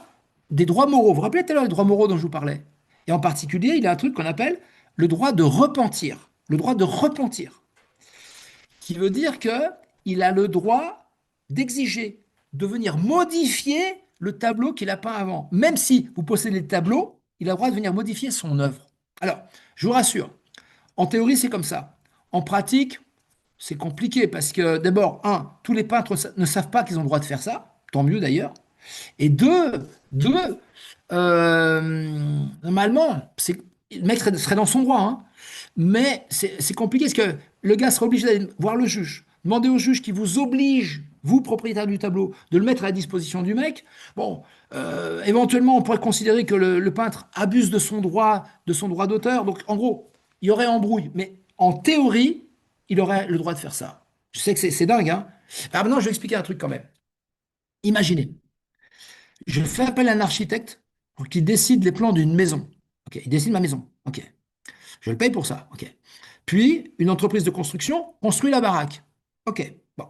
des droits moraux. Vous vous rappelez tout à l'heure les droits moraux dont je vous parlais? Et en particulier, il a un truc qu'on appelle le droit de repentir. Le droit de repentir, qui veut dire que il a le droit d'exiger, de venir modifier le tableau qu'il a peint avant. Même si vous possédez le tableau, il a le droit de venir modifier son œuvre. Alors, je vous rassure, en théorie, c'est comme ça. En pratique, c'est compliqué parce que d'abord, un, tous les peintres ne savent pas qu'ils ont le droit de faire ça, tant mieux d'ailleurs. Et deux, normalement, le mec serait dans son droit, hein. Mais c'est compliqué parce que le gars sera obligé d'aller voir le juge, demander au juge qui vous oblige, vous, propriétaire du tableau, de le mettre à la disposition du mec. Bon, éventuellement, on pourrait considérer que le peintre abuse de son droit d'auteur. Donc, en gros, il y aurait embrouille. Mais en théorie, il aurait le droit de faire ça. Je sais que c'est dingue, hein. Alors maintenant, je vais expliquer un truc quand même. Imaginez, je fais appel à un architecte pour qu'il décide les plans d'une maison. Ok, il décide ma maison. Ok, je le paye pour ça. Ok. Puis, une entreprise de construction construit la baraque. Ok, bon.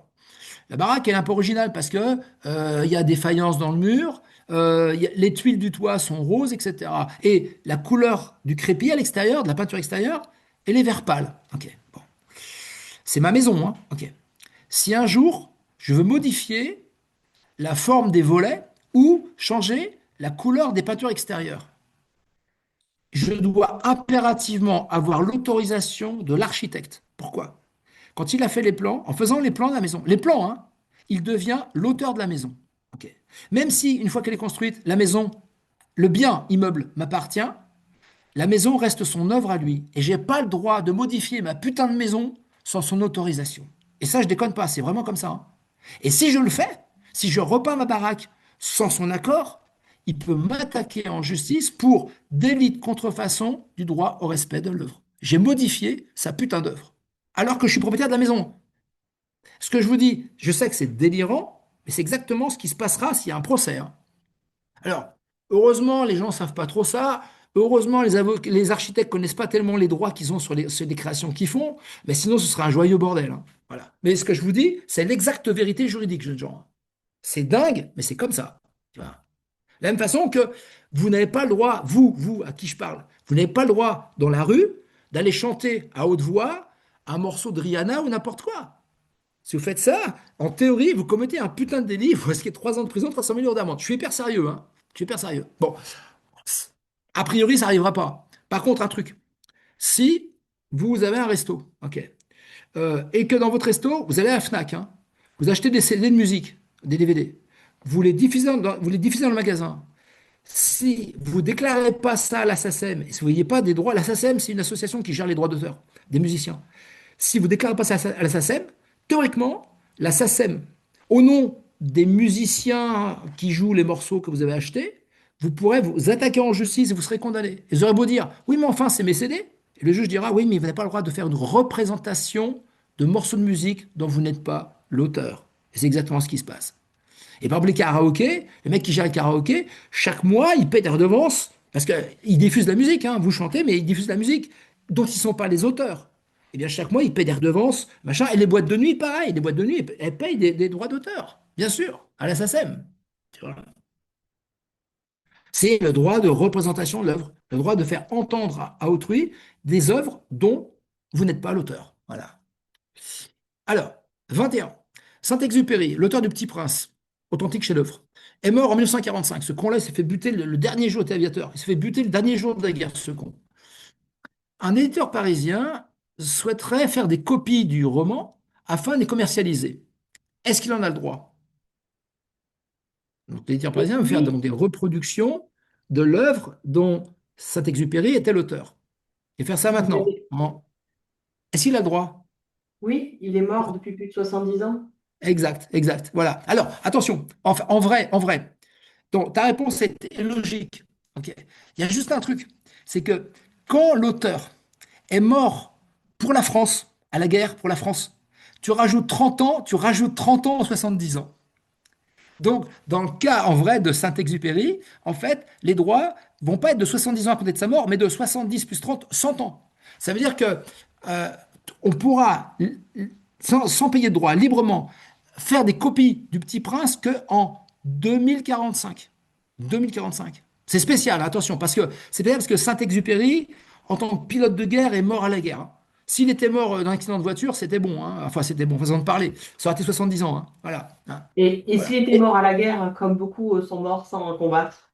La baraque, elle est un peu originale parce que il y a des faïences dans le mur, les tuiles du toit sont roses, etc. Et la couleur du crépi à l'extérieur, de la peinture extérieure, elle est vert pâle. Ok, bon. C'est ma maison, hein. Ok. Si un jour, je veux modifier la forme des volets ou changer la couleur des peintures extérieures, je dois impérativement avoir l'autorisation de l'architecte. Pourquoi? Quand il a fait les plans, en faisant les plans de la maison, les plans, hein, il devient l'auteur de la maison. Ok. Même si, une fois qu'elle est construite, la maison, le bien immeuble m'appartient, la maison reste son œuvre à lui. Et j'ai pas le droit de modifier ma putain de maison sans son autorisation. Et ça, je déconne pas, c'est vraiment comme ça, hein. Et si je le fais, si je repeins ma baraque sans son accord, il peut m'attaquer en justice pour délit de contrefaçon du droit au respect de l'œuvre. J'ai modifié sa putain d'œuvre, alors que je suis propriétaire de la maison. Ce que je vous dis, je sais que c'est délirant, mais c'est exactement ce qui se passera s'il y a un procès, hein. Alors, heureusement, les gens ne savent pas trop ça. Heureusement, les architectes connaissent pas tellement les droits qu'ils ont sur les créations qu'ils font, mais sinon, ce serait un joyeux bordel, hein. Voilà. Mais ce que je vous dis, c'est l'exacte vérité juridique, jeune gens. C'est dingue, mais c'est comme ça. Tu vois. De la même façon que vous n'avez pas le droit, vous, à qui je parle, vous n'avez pas le droit, dans la rue, d'aller chanter à haute voix un morceau de Rihanna ou n'importe quoi. Si vous faites ça, en théorie, vous commettez un putain de délit, vous risquez 3 ans de prison, 300 000 euros d'amende. Je suis hyper sérieux, hein. Je suis hyper sérieux. Bon, a priori, ça n'arrivera pas. Par contre, un truc, si vous avez un resto, ok, et que dans votre resto, vous allez à la Fnac, hein, vous achetez des CD de musique, des DVD, vous les diffusez dans le magasin. Si vous déclarez pas ça à la SACEM, et si vous n'ayez pas des droits, la SACEM, c'est une association qui gère les droits d'auteur des musiciens. Si vous déclarez pas ça à la SACEM, théoriquement, la SACEM, au nom des musiciens qui jouent les morceaux que vous avez achetés, vous pourrez vous attaquer en justice et vous serez condamné. Et vous aurez beau dire, oui, mais enfin, c'est mes CD. Et le juge dira, oui, mais vous n'avez pas le droit de faire une représentation de morceaux de musique dont vous n'êtes pas l'auteur. Et c'est exactement ce qui se passe. Et par exemple, les karaokés, les mecs qui gèrent les karaokés, chaque mois, ils paient des redevances parce qu'ils diffusent la musique, hein, vous chantez, mais ils diffusent la musique dont ils ne sont pas les auteurs. Et bien, chaque mois, ils paient des redevances, machin. Et les boîtes de nuit, pareil. Les boîtes de nuit, elles payent des droits d'auteur, bien sûr, à la SACEM. Tu vois. C'est le droit de représentation de l'œuvre, le droit de faire entendre à autrui des œuvres dont vous n'êtes pas l'auteur. Voilà. Alors, 21. Saint-Exupéry, l'auteur du Petit Prince, authentique chef-d'œuvre, est mort en 1945. Ce con-là, il s'est fait buter le dernier jour, il était aviateur. Il s'est fait buter le dernier jour de la guerre, ce con. Un éditeur parisien souhaiterait faire des copies du roman afin de les commercialiser. Est-ce qu'il en a le droit? Donc, l'éditeur parisien veut faire donc Oui, des reproductions de l'œuvre dont Saint-Exupéry était l'auteur. Et faire ça il maintenant. est, Est-ce qu'il a le droit? oui, il est mort depuis plus de 70 ans. Exact, exact. Voilà. Alors, attention, en vrai, donc, ta réponse est logique. Ok. Il y a juste un truc, c'est que quand l'auteur est mort pour la France, à la guerre pour la France, tu rajoutes 30 ans aux 70 ans. Donc, dans le cas en vrai de Saint-Exupéry, en fait, les droits vont pas être de 70 ans à compter de sa mort, mais de 70 plus 30, 100 ans. Ça veut dire que euh, on pourra, sans payer de droits, librement, faire des copies du Petit Prince que en 2045. 2045. C'est spécial, attention, parce que c'est spécial parce que Saint-Exupéry, en tant que pilote de guerre, est mort à la guerre. S'il était mort dans un accident de voiture, c'était bon, hein. Enfin, c'était bon, façon de parler. Ça aurait été 70 ans, hein. Voilà, hein. Et s'il Voilà. était mort à la guerre, comme beaucoup sont morts sans combattre,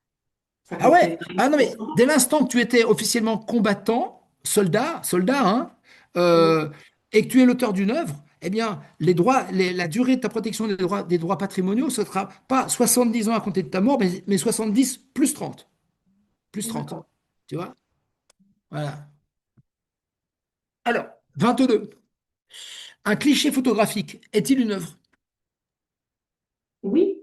ça Ah ouais, considérait ah non pour mais 100 dès ans. l'instant que tu étais officiellement combattant, soldat, hein, Mm. euh, et que tu es l'auteur d'une œuvre, eh bien, les droits, la durée de ta protection des droits patrimoniaux, ce sera pas 70 ans à compter de ta mort, mais 70 plus 30. Plus 30. D'accord. Tu vois? Voilà. Alors, 22. Un cliché photographique est-il une œuvre? Oui,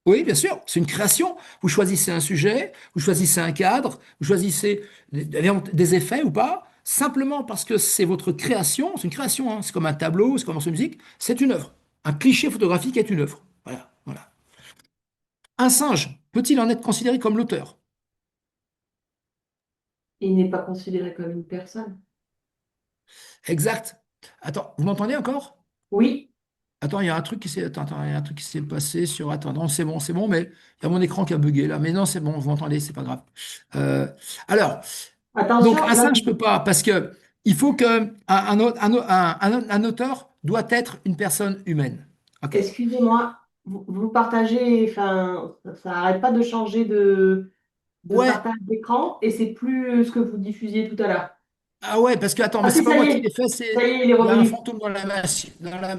Oui, bien sûr, c'est une création. Vous choisissez un sujet, vous choisissez un cadre, vous choisissez des effets ou pas, simplement parce que c'est votre création, c'est une création, hein. C'est comme un tableau, c'est comme un morceau de musique, c'est une œuvre. Un cliché photographique est une œuvre. Voilà, voilà. Un singe peut-il en être considéré comme l'auteur? il n'est pas considéré comme une personne. Exact. Attends, vous m'entendez encore? Oui, Attends, il y a un truc qui s'est attends, il y a un truc qui s'est passé sur. Attends, non, c'est bon, mais il y a mon écran qui a bugué là. Mais non, c'est bon, vous m'entendez, c'est pas grave. Euh, alors, donc, attention, un là, singe ne peut pas, parce que il faut que un auteur doit être une personne humaine. OK. excusez-moi, vous partagez, enfin, ça n'arrête pas de changer de Ouais, partage d'écran et c'est plus ce que vous diffusiez tout à l'heure. ah ouais, parce que, attends, Ah mais c'est si, pas moi qui l'ai fait, ça y est, il est il y a un revenu. fantôme dans la machine.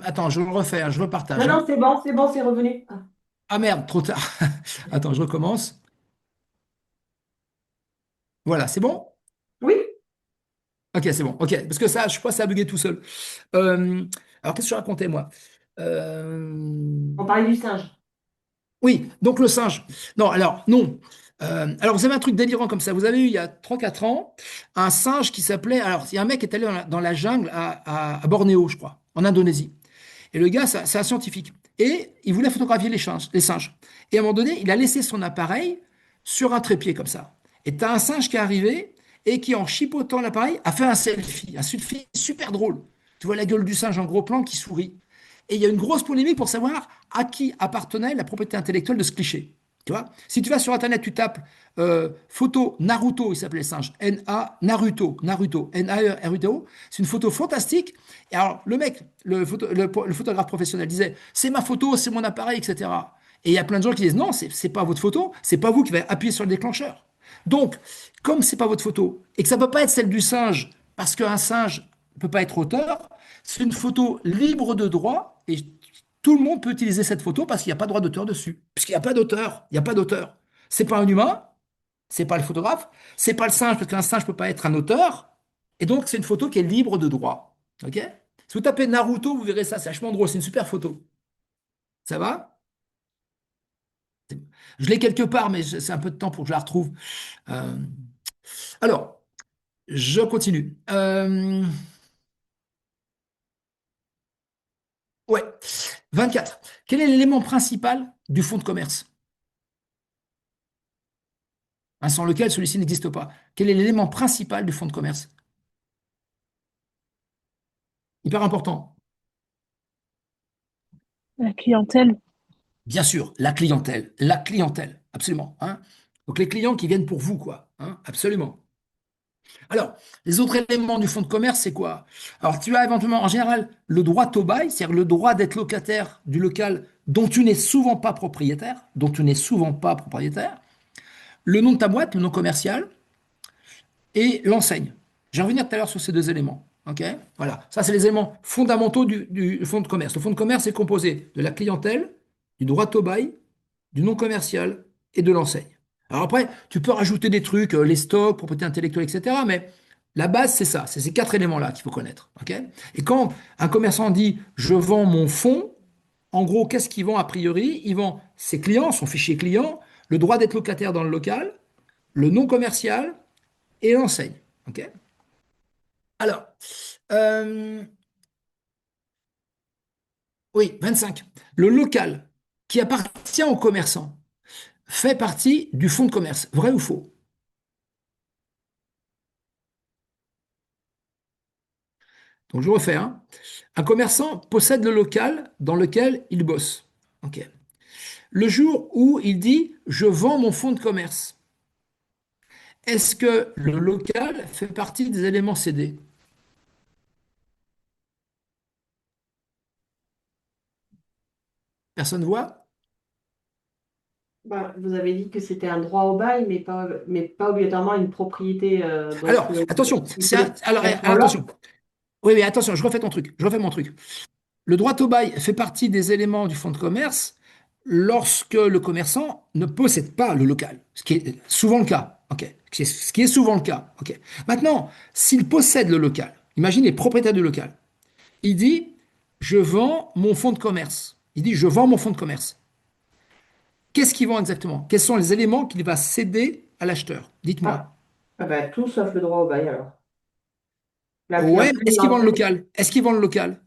Attends, je le refais, hein, je le Non, partage, non, hein. c'est bon, c'est revenu. Ah. Ah merde, trop tard. Attends, je recommence. Voilà, c'est bon? Oui, Ok, c'est bon. Ok, parce que ça, je crois que ça a bugué tout seul. Euh, alors, qu'est-ce que je racontais, moi? Euh, on parlait du singe. Oui, donc le singe. Non, alors, non. Alors, vous avez un truc délirant comme ça. Vous avez eu, il y a 3 4 ans, un singe qui s'appelait. Alors, il y a un mec qui est allé dans la jungle à Bornéo, je crois, en Indonésie. Et le gars, c'est un scientifique. Et il voulait photographier les singes. Et à un moment donné, il a laissé son appareil sur un trépied comme ça. Et tu as un singe qui est arrivé et qui, en chipotant l'appareil, a fait un selfie super drôle. Tu vois la gueule du singe en gros plan qui sourit. Et il y a une grosse polémique pour savoir à qui appartenait la propriété intellectuelle de ce cliché. Tu vois? Si tu vas sur Internet, tu tapes photo Naruto, il s'appelait le singe, N-A, Naruto, N-A-R-U-T-O. C'est une photo fantastique. Et alors, le mec, le photographe professionnel disait, c'est ma photo, c'est mon appareil, etc. Et il y a plein de gens qui disent, non, c'est pas votre photo, c'est pas vous qui va appuyer sur le déclencheur. Donc, comme c'est pas votre photo et que ça peut pas être celle du singe, parce qu'un singe ne peut pas être auteur, c'est une photo libre de droit et tout le monde peut utiliser cette photo parce qu'il n'y a pas de droit d'auteur dessus. Puisqu'il n'y a pas d'auteur, il n'y a pas d'auteur. C'est pas un humain, c'est pas le photographe, c'est pas le singe parce qu'un singe ne peut pas être un auteur. Et donc, c'est une photo qui est libre de droit. OK? Si vous tapez Naruto, vous verrez ça, c'est vachement drôle, c'est une super photo. Ça va? Je l'ai quelque part, mais c'est un peu de temps pour que je la retrouve. Euh, alors, je continue. Ouais. 24. Quel est l'élément principal du fonds de commerce? Hein, sans lequel celui-ci n'existe pas. Quel est l'élément principal du fonds de commerce? Hyper important. La clientèle. Bien sûr, la clientèle. La clientèle, absolument, hein. Donc les clients qui viennent pour vous, quoi, hein, absolument. Alors, les autres éléments du fonds de commerce, c'est quoi? Alors, tu as éventuellement, en général, le droit au bail, c'est-à-dire le droit d'être locataire du local dont tu n'es souvent pas propriétaire, le nom de ta boîte, le nom commercial, et l'enseigne. Je vais revenir tout à l'heure sur ces deux éléments. OK? Voilà. Ça, c'est les éléments fondamentaux du fonds de commerce. Le fonds de commerce est composé de la clientèle, du droit au bail, du non commercial et de l'enseigne. Alors après, tu peux rajouter des trucs, les stocks, propriété intellectuelle, etc. Mais la base, c'est ça. C'est ces quatre éléments-là qu'il faut connaître. OK? Et quand un commerçant dit je vends mon fonds, en gros, qu'est-ce qu'il vend a priori? Il vend ses clients, son fichier client, le droit d'être locataire dans le local, le non commercial et l'enseigne. OK? Alors, euh, Oui, 25. Le local qui appartient aux commerçants fait partie du fonds de commerce. Vrai ou faux? Donc je refais, hein. Un commerçant possède le local dans lequel il bosse. Ok. Le jour où il dit je vends mon fonds de commerce, est-ce que le local fait partie des éléments cédés? Personne voit? Bah, vous avez dit que c'était un droit au bail, mais pas obligatoirement une propriété. Donc, Alors, attention, il peut être en alors, loc. attention. Oui, oui, attention, je refais ton truc. Je refais mon truc. Le droit au bail fait partie des éléments du fonds de commerce lorsque le commerçant ne possède pas le local, ce qui est souvent le cas. Ok. Ce qui est souvent le cas. Ok. Maintenant, s'il possède le local, imagine les propriétaires du local. Il dit, je vends mon fonds de commerce. Il dit, je vends mon fonds de commerce. Qu'est-ce qu'il vend exactement? Quels sont les éléments qu'il va céder à l'acheteur? Dites-moi. Ah bah, tout sauf le droit au bail alors. La Ouais, mais clientèle, est-ce qu'il vend le local? Est-ce qu'il vend le local?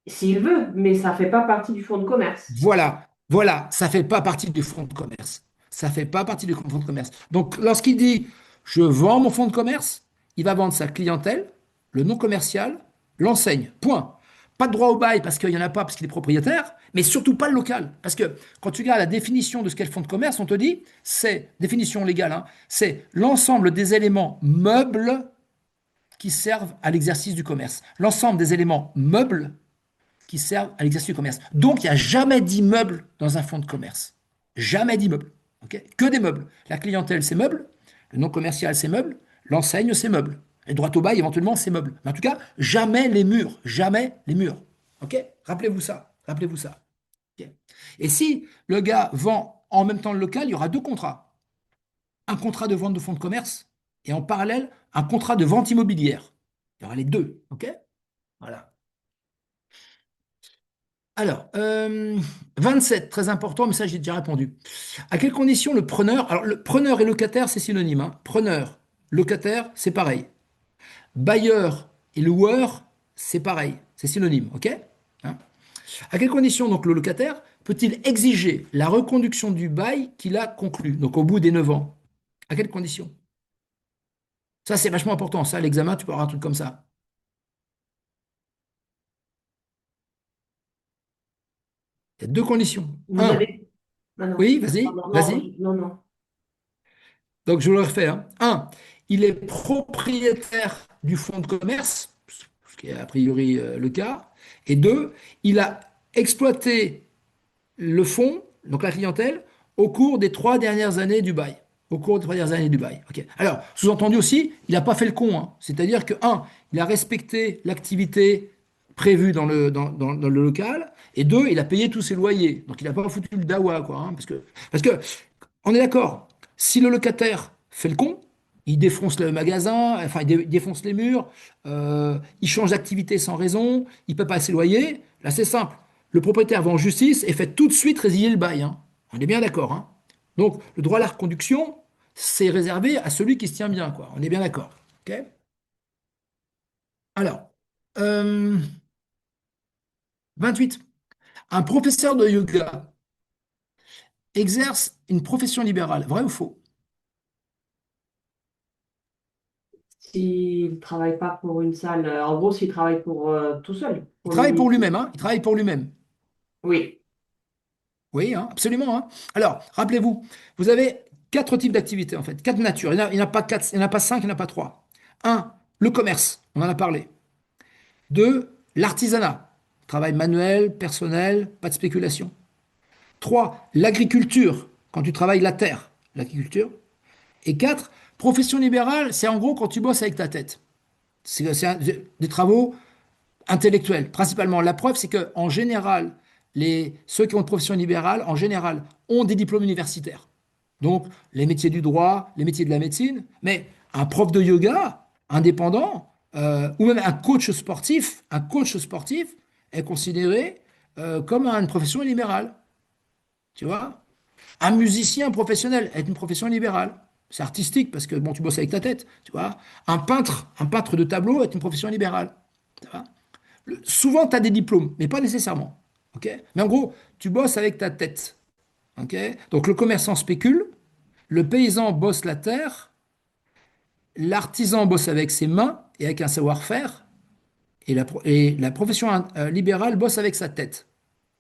s'il veut, mais ça ne fait pas partie du fonds de commerce. Voilà, voilà, ça fait pas partie du fonds de commerce. Ça fait pas partie du fonds de commerce. Donc, lorsqu'il dit je vends mon fonds de commerce, il va vendre sa clientèle, le non commercial, l'enseigne. Point. Pas de droit au bail parce qu'il n'y en a pas parce qu'il est propriétaire, mais surtout pas le local. Parce que quand tu regardes la définition de ce qu'est le fonds de commerce, on te dit, c'est, définition légale, hein, c'est l'ensemble des éléments meubles qui servent à l'exercice du commerce. L'ensemble des éléments meubles qui servent à l'exercice du commerce. Donc, il n'y a jamais d'immeuble dans un fonds de commerce. Jamais d'immeuble. Ok. Que des meubles. La clientèle, c'est meubles. Le non commercial, c'est meubles. L'enseigne, c'est meubles. Et droit au bail, éventuellement, c'est meubles. Mais en tout cas, jamais les murs. Jamais les murs. Ok. Rappelez-vous ça. Rappelez-vous ça. Ok. Et si le gars vend en même temps le local, il y aura deux contrats. Un contrat de vente de fonds de commerce et en parallèle, un contrat de vente immobilière. Il y aura les deux. Ok. Voilà. Alors, 27, très important, mais ça j'ai déjà répondu. À quelles conditions le preneur, alors le preneur et locataire c'est synonyme, hein. Preneur, locataire c'est pareil. Bailleur et loueur c'est pareil, c'est synonyme, ok? Hein. À quelles conditions donc le locataire peut-il exiger la reconduction du bail qu'il a conclu, donc au bout des 9 ans? À quelles conditions? Ça c'est vachement important, ça l'examen tu peux avoir un truc comme ça. Il y a deux conditions. Vous Un, avez. Ah non, oui, vas-y, non, non, vas-y. non, non. Donc, je le refais, hein. Un, il est propriétaire du fonds de commerce, ce qui est a priori le cas. Et deux, il a exploité le fonds, donc la clientèle, au cours des 3 dernières années du bail. Au cours des 3 dernières années du bail. Ok. Alors, sous-entendu aussi, il n'a pas fait le con, hein. C'est-à-dire que, un, il a respecté l'activité prévue dans le local, et deux, il a payé tous ses loyers. Donc, il n'a pas foutu le dawa, quoi, hein, parce que on est d'accord. Si le locataire fait le con, il défonce le magasin, enfin il défonce les murs, il change d'activité sans raison, il peut pas ses loyers. Là, c'est simple. Le propriétaire va en justice et fait tout de suite résilier le bail, hein. On est bien d'accord, hein. Donc, le droit à la reconduction, c'est réservé à celui qui se tient bien, quoi. On est bien d'accord. OK. Alors, euh, 28. Un professeur de yoga exerce une profession libérale. Vrai ou faux? S'il ne travaille pas pour une salle, en gros, s'il travaille pour tout seul, Il pour travaille pour lui. lui-même, hein. Il travaille pour lui-même. Oui. Oui, hein, absolument, hein. Alors, rappelez-vous, vous avez quatre types d'activités, en fait, quatre natures. Il n'y en a pas quatre, il n'y en a pas cinq, il n'y en a pas trois. Un, le commerce, on en a parlé. Deux, l'artisanat, travail manuel, personnel, pas de spéculation. Trois, l'agriculture, quand tu travailles la terre, l'agriculture. Et quatre, profession libérale, c'est en gros quand tu bosses avec ta tête. Des travaux intellectuels, principalement. La preuve, c'est que en général, ceux qui ont une profession libérale, en général, ont des diplômes universitaires. Donc, les métiers du droit, les métiers de la médecine, mais un prof de yoga indépendant, ou même un coach sportif est considéré comme une profession libérale. Tu vois? Un musicien professionnel est une profession libérale. C'est artistique parce que bon, tu bosses avec ta tête, tu vois. Un peintre de tableau est une profession libérale. Tu vois. Souvent, tu as des diplômes, mais pas nécessairement. OK? Mais en gros, tu bosses avec ta tête. OK? Donc, le commerçant spécule, le paysan bosse la terre, l'artisan bosse avec ses mains et avec un savoir-faire, et la profession libérale bosse avec sa tête.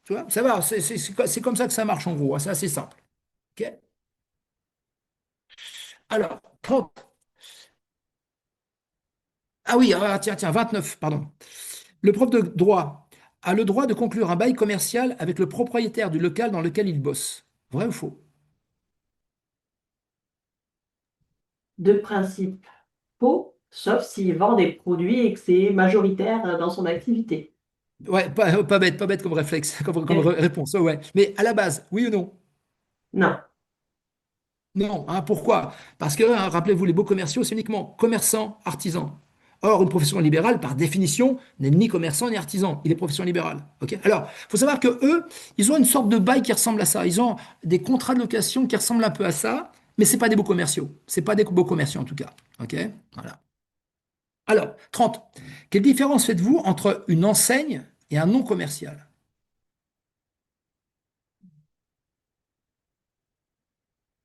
Tu vois? Ça va, c'est comme ça que ça marche en gros, hein, c'est assez simple. OK? Alors, 30. Ah oui, tiens, 29, pardon. Le prof de droit a le droit de conclure un bail commercial avec le propriétaire du local dans lequel il bosse. Vrai ou faux? De principe, faux, sauf s'il vend des produits et que c'est majoritaire dans son activité. Ouais, pas bête comme réflexe, comme Eh, réponse. Ouais, ouais. Mais à la base, oui ou non? non. Non, hein, pourquoi? Parce que, hein, rappelez-vous, les beaux commerciaux, c'est uniquement commerçant, artisan. Or, une profession libérale, par définition, n'est ni commerçant ni artisan. Il est profession libérale. Ok. Alors, il faut savoir que eux, ils ont une sorte de bail qui ressemble à ça. Ils ont des contrats de location qui ressemblent un peu à ça, mais c'est pas des beaux commerciaux. C'est pas des beaux commerciaux en tout cas. Ok. Voilà. Alors, 30. Quelle différence faites-vous entre une enseigne et un nom commercial?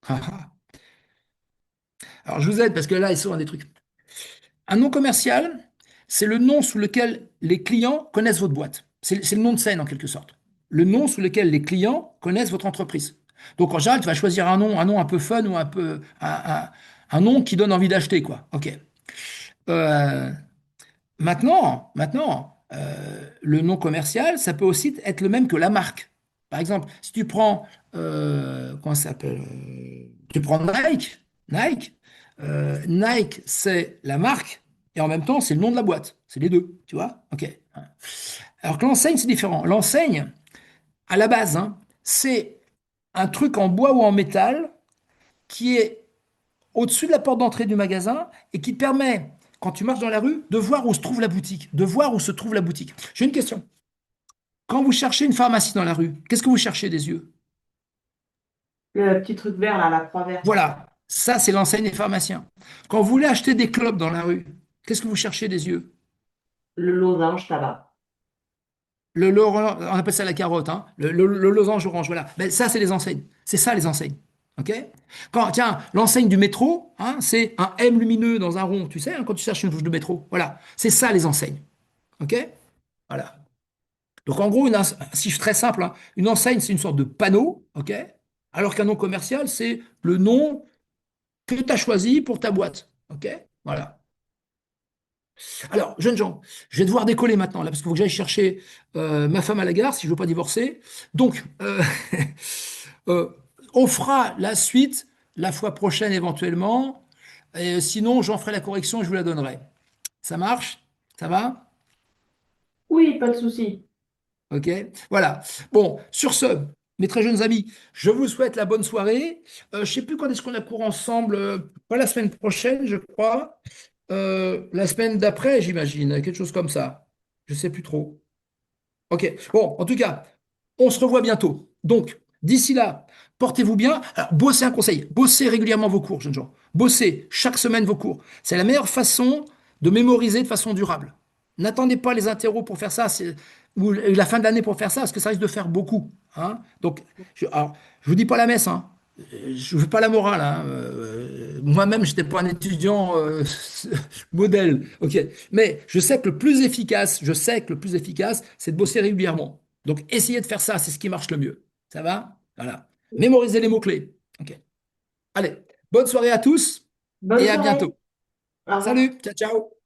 Ah, ah. Alors, je vous aide parce que là, ils sont des trucs. Un nom commercial, c'est le nom sous lequel les clients connaissent votre boîte. C'est le nom de scène en quelque sorte. Le nom sous lequel les clients connaissent votre entreprise. Donc en général, tu vas choisir un nom un peu fun ou un nom qui donne envie d'acheter, quoi. Ok. Euh, le nom commercial, ça peut aussi être le même que la marque. Par exemple, si tu prends, comment ça s'appelle? Tu prends Nike. Nike, Nike, c'est la marque et en même temps, c'est le nom de la boîte. C'est les deux, tu vois? Ok. Alors que l'enseigne, c'est différent. L'enseigne, à la base, hein, c'est un truc en bois ou en métal qui est au-dessus de la porte d'entrée du magasin et qui te permet, quand tu marches dans la rue, de voir où se trouve la boutique, de voir où se trouve la boutique. J'ai une question. Quand vous cherchez une pharmacie dans la rue, qu'est-ce que vous cherchez des yeux? Le petit truc vert, là, la croix verte. Voilà, ça c'est l'enseigne des pharmaciens. Quand vous voulez acheter des clopes dans la rue, qu'est-ce que vous cherchez des yeux? Le losange tabac. On appelle ça la carotte, hein, le losange orange, voilà. Ben, ça c'est les enseignes. C'est ça les enseignes. OK? Tiens, l'enseigne du métro, hein, c'est un M lumineux dans un rond, tu sais, hein, quand tu cherches une bouche de métro. Voilà, c'est ça les enseignes. OK? Voilà. Donc en gros, si je suis très simple, hein, une enseigne, c'est une sorte de panneau, ok? Alors qu'un nom commercial, c'est le nom que tu as choisi pour ta boîte. Ok? Voilà. Alors, jeunes gens, je vais devoir décoller maintenant, là, parce qu'il faut que j'aille chercher ma femme à la gare si je ne veux pas divorcer. Donc, euh, on fera la suite la fois prochaine éventuellement. Et sinon, j'en ferai la correction et je vous la donnerai. Ça marche? Ça va? Oui, pas de souci. Ok, voilà. Bon, sur ce, mes très jeunes amis, je vous souhaite la bonne soirée. Je ne sais plus quand est-ce qu'on a cours ensemble, pas la semaine prochaine, je crois. La semaine d'après, j'imagine, quelque chose comme ça. Je ne sais plus trop. Ok, bon, en tout cas, on se revoit bientôt. Donc, d'ici là, portez-vous bien. Alors, bossez un conseil, bossez régulièrement vos cours, jeunes gens. Bossez chaque semaine vos cours. C'est la meilleure façon de mémoriser de façon durable. N'attendez pas les interros pour faire ça, ou la fin de l'année pour faire ça, parce que ça risque de faire beaucoup, hein. Donc, je vous dis pas la messe, hein. Je veux pas la morale, hein. Moi-même, j'étais pas un étudiant modèle, ok. Mais je sais que le plus efficace, c'est de bosser régulièrement. Donc, essayez de faire ça, c'est ce qui marche le mieux. Ça va? Voilà. Mémorisez les mots-clés. Ok. Allez, bonne soirée à tous Bonne et à soirée. bientôt. Au revoir. Salut, ciao, ciao.